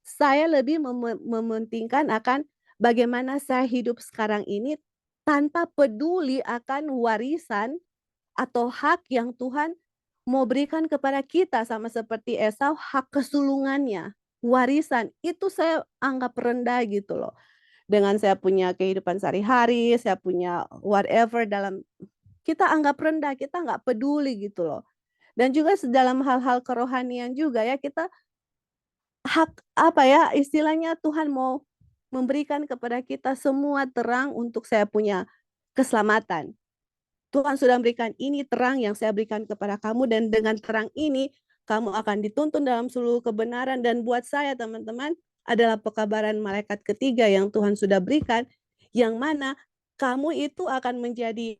saya lebih mementingkan akan bagaimana saya hidup sekarang ini tanpa peduli akan warisan atau hak yang Tuhan mau berikan kepada kita, sama seperti Esau, hak kesulungannya, warisan, itu saya anggap rendah gitu loh. Dengan saya punya kehidupan sehari-hari, saya punya whatever dalam, kita anggap rendah, kita nggak peduli gitu loh. Dan juga dalam hal-hal kerohanian juga ya, kita hak apa ya istilahnya, Tuhan mau memberikan kepada kita semua terang untuk saya punya keselamatan. Tuhan sudah memberikan ini terang yang saya berikan kepada kamu, dan dengan terang ini kamu akan dituntun dalam seluruh kebenaran. Dan buat saya teman-teman adalah pekabaran malaikat ketiga yang Tuhan sudah berikan, yang mana kamu itu akan menjadi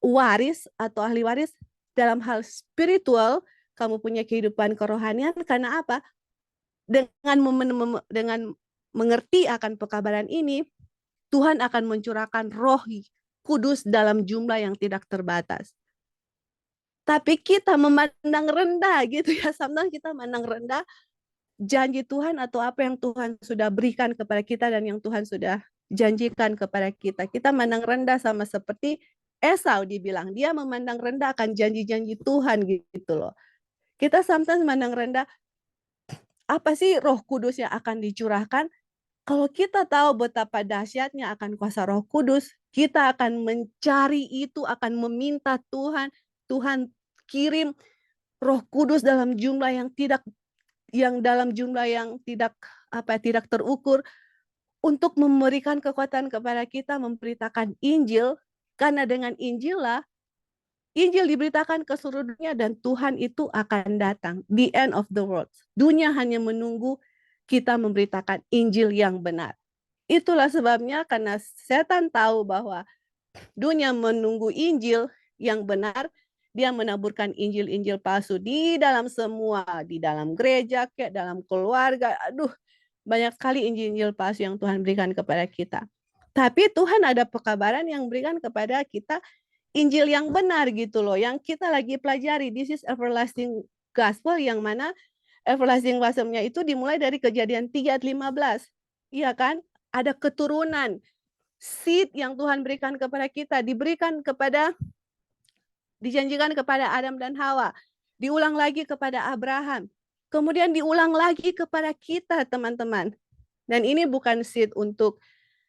waris atau ahli waris dalam hal spiritual, kamu punya kehidupan kerohanian. Karena apa? Dengan mengerti akan pekabaran ini, Tuhan akan mencurahkan Roh Kudus dalam jumlah yang tidak terbatas. Tapi kita memandang rendah gitu ya, sometimes kita memandang rendah janji Tuhan atau apa yang Tuhan sudah berikan kepada kita dan yang Tuhan sudah janjikan kepada kita. Kita memandang rendah sama seperti Esau, dibilang dia memandang rendah akan janji-janji Tuhan gitu loh. Kita sometimes memandang rendah, apa sih Roh Kudus yang akan dicurahkan? Kalau kita tahu betapa dahsyatnya akan kuasa Roh Kudus, kita akan mencari itu, akan meminta Tuhan kirim Roh Kudus dalam jumlah yang tidak terukur, untuk memberikan kekuatan kepada kita memberitakan Injil, karena dengan Injil lah Injil diberitakan ke seluruh dunia dan Tuhan itu akan datang. The end of the world. Dunia hanya menunggu kita memberitakan Injil yang benar. Itulah sebabnya karena setan tahu bahwa dunia menunggu Injil yang benar, dia menaburkan Injil-Injil palsu di dalam semua, di dalam gereja, kayak dalam keluarga. Aduh, banyak sekali Injil-Injil palsu yang Tuhan berikan kepada kita. Tapi Tuhan ada pekabaran yang berikan kepada kita Injil yang benar gitu loh, yang kita lagi pelajari. This is everlasting gospel, yang mana everlasting gospel-nya itu dimulai dari Kejadian 3 ayat 15. Iya kan? Ada keturunan seed yang Tuhan berikan kepada kita, dijanjikan kepada Adam dan Hawa, diulang lagi kepada Abraham, kemudian diulang lagi kepada kita, teman-teman. Dan ini bukan seed untuk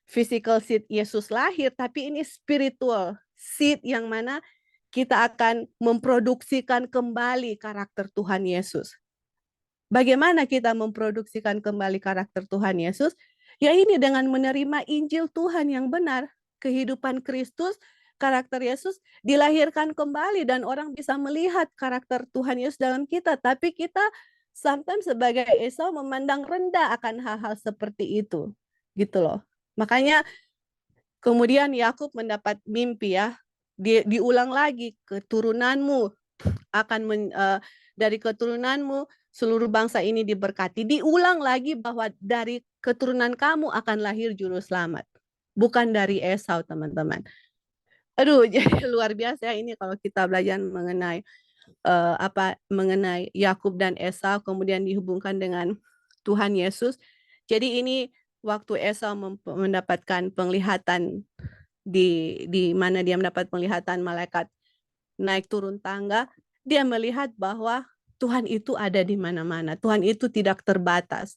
physical seed Yesus lahir, tapi ini spiritual seed yang mana kita akan memproduksikan kembali karakter Tuhan Yesus. Bagaimana kita memproduksikan kembali karakter Tuhan Yesus? Ya ini dengan menerima Injil Tuhan yang benar. Kehidupan Kristus, karakter Yesus dilahirkan kembali dan orang bisa melihat karakter Tuhan Yesus dalam kita. Tapi kita sometimes sebagai Esau memandang rendah akan hal-hal seperti itu. Gitu loh. Makanya kemudian Yakub mendapat mimpi ya. Diulang lagi, keturunanmu akan dari keturunanmu seluruh bangsa ini diberkati. Diulang lagi bahwa dari keturunan kamu akan lahir juru selamat. Bukan dari Esau, teman-teman. Aduh, jadi luar biasa ini kalau kita belajar mengenai mengenai Yakub dan Esau, kemudian dihubungkan dengan Tuhan Yesus. Jadi ini waktu Esau mendapatkan penglihatan di mana dia mendapat penglihatan malaikat naik turun tangga, dia melihat bahwa Tuhan itu ada di mana-mana. Tuhan itu tidak terbatas.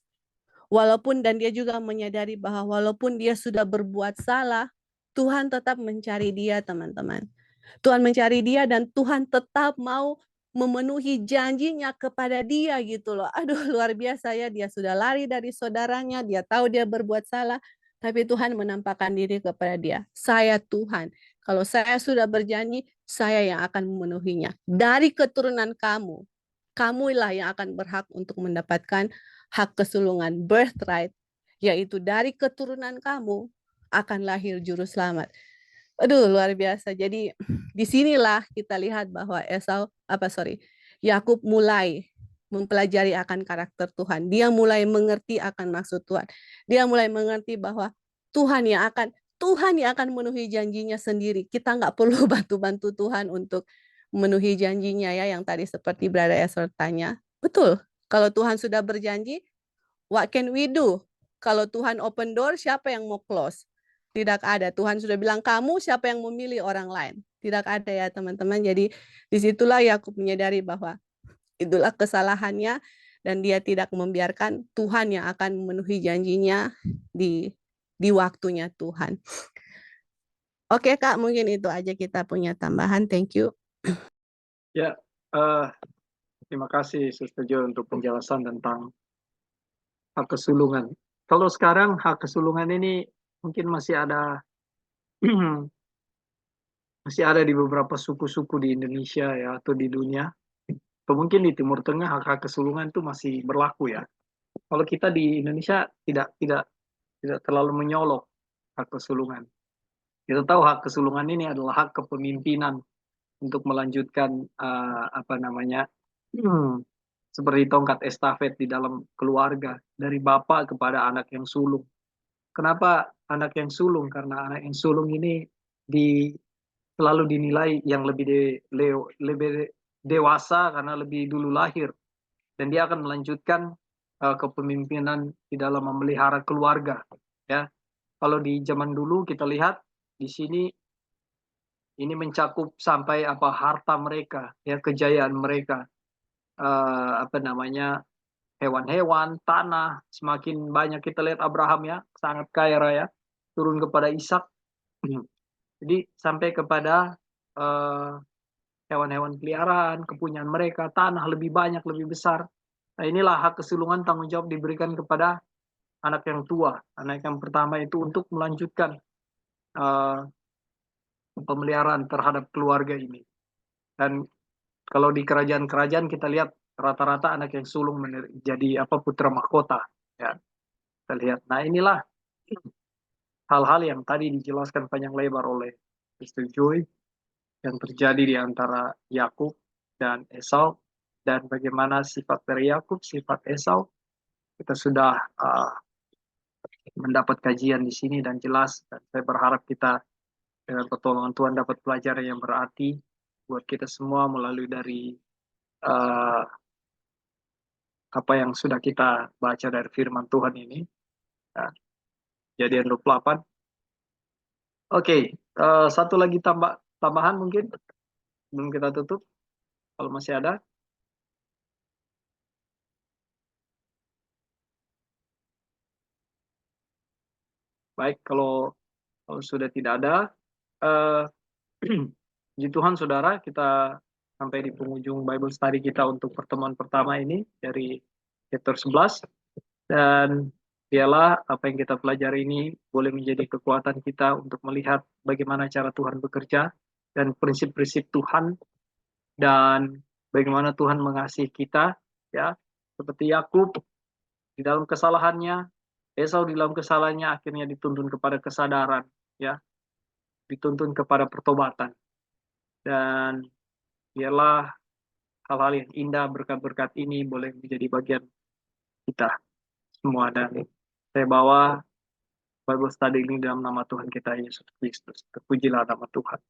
Walaupun, dan dia juga menyadari bahwa walaupun dia sudah berbuat salah, Tuhan tetap mencari dia, teman-teman. Tuhan mencari dia dan Tuhan tetap mau memenuhi janjinya kepada dia gitu loh. Aduh, luar biasa ya, dia sudah lari dari saudaranya, dia tahu dia berbuat salah, tapi Tuhan menampakkan diri kepada dia. Saya Tuhan, kalau saya sudah berjanji, saya yang akan memenuhinya. Dari keturunan kamu, kamulah yang akan berhak untuk mendapatkan hak kesulungan, birthright, yaitu dari keturunan kamu akan lahir juru selamat. Aduh, luar biasa. Jadi disinilah kita lihat bahwa Yakub mulai mempelajari akan karakter Tuhan. Dia mulai mengerti akan maksud Tuhan. Dia mulai mengerti bahwa Tuhan yang akan memenuhi janjinya sendiri. Kita nggak perlu bantu-bantu Tuhan untuk memenuhi janjinya ya, yang tadi seperti Brother Esra tanya. Betul. Kalau Tuhan sudah berjanji, what can we do? Kalau Tuhan open door, siapa yang mau close? Tidak ada. Tuhan sudah bilang kamu, siapa yang memilih orang lain? Tidak ada ya teman-teman. Jadi disitulah Yakub menyadari bahwa itulah kesalahannya dan dia tidak membiarkan Tuhan yang akan memenuhi janjinya di waktunya Tuhan. Oke Kak, mungkin itu aja kita punya tambahan. Thank you. Ya, terima kasih Sister Jo untuk penjelasan tentang hak kesulungan. Kalau sekarang hak kesulungan ini mungkin masih ada di beberapa suku-suku di Indonesia ya, atau di dunia, atau mungkin di Timur Tengah hak kesulungan itu masih berlaku ya. Kalau kita di Indonesia tidak terlalu menyolok hak kesulungan. Kita tahu hak kesulungan ini adalah hak kepemimpinan untuk melanjutkan seperti tongkat estafet di dalam keluarga dari bapak kepada anak yang sulung. Kenapa anak yang sulung? Karena anak yang sulung ini selalu dinilai yang lebih dewasa karena lebih dulu lahir, dan dia akan melanjutkan kepemimpinan di dalam memelihara keluarga. Ya, kalau di zaman dulu kita lihat di sini ini mencakup sampai harta mereka, ya, kejayaan mereka, hewan-hewan, tanah, semakin banyak. Kita lihat Abraham ya, sangat kaya raya, turun kepada Ishak. Jadi sampai kepada hewan-hewan peliharaan, kepunyaan mereka, tanah lebih banyak, lebih besar. Nah inilah hak kesulungan, tanggung jawab diberikan kepada anak yang tua, anak yang pertama itu untuk melanjutkan pemeliharaan terhadap keluarga ini. Dan kalau di kerajaan-kerajaan kita lihat rata-rata anak yang sulung jadi putra mahkota, ya. Kita lihat. Nah, inilah hal-hal yang tadi dijelaskan panjang lebar oleh Mr. Joy yang terjadi di antara Yakub dan Esau, dan bagaimana sifat dari Yakub, sifat Esau. Kita sudah mendapat kajian di sini dan jelas, dan saya berharap kita dengan pertolongan Tuhan dapat pelajaran yang berarti buat kita semua melalui dari apa yang sudah kita baca dari firman Tuhan ini. Nah, Kejadian 28. Oke, satu lagi tambahan mungkin sebelum kita tutup, kalau masih ada. Baik, kalau sudah tidak ada, puji Tuhan saudara, kita sampai di penghujung Bible study kita untuk pertemuan pertama ini dari chapter 11. Dan biarlah apa yang kita pelajari ini boleh menjadi kekuatan kita untuk melihat bagaimana cara Tuhan bekerja dan prinsip-prinsip Tuhan, dan bagaimana Tuhan mengasihi kita, ya. Seperti Yakub di dalam kesalahannya, Esau di dalam kesalahannya akhirnya dituntun kepada kesadaran, ya, dituntun kepada pertobatan. Dan biarlah hal-hal yang indah, berkat-berkat ini boleh menjadi bagian kita semua. Dan saya bawa Bible study ini dalam nama Tuhan kita Yesus Kristus. Terpujilah nama Tuhan.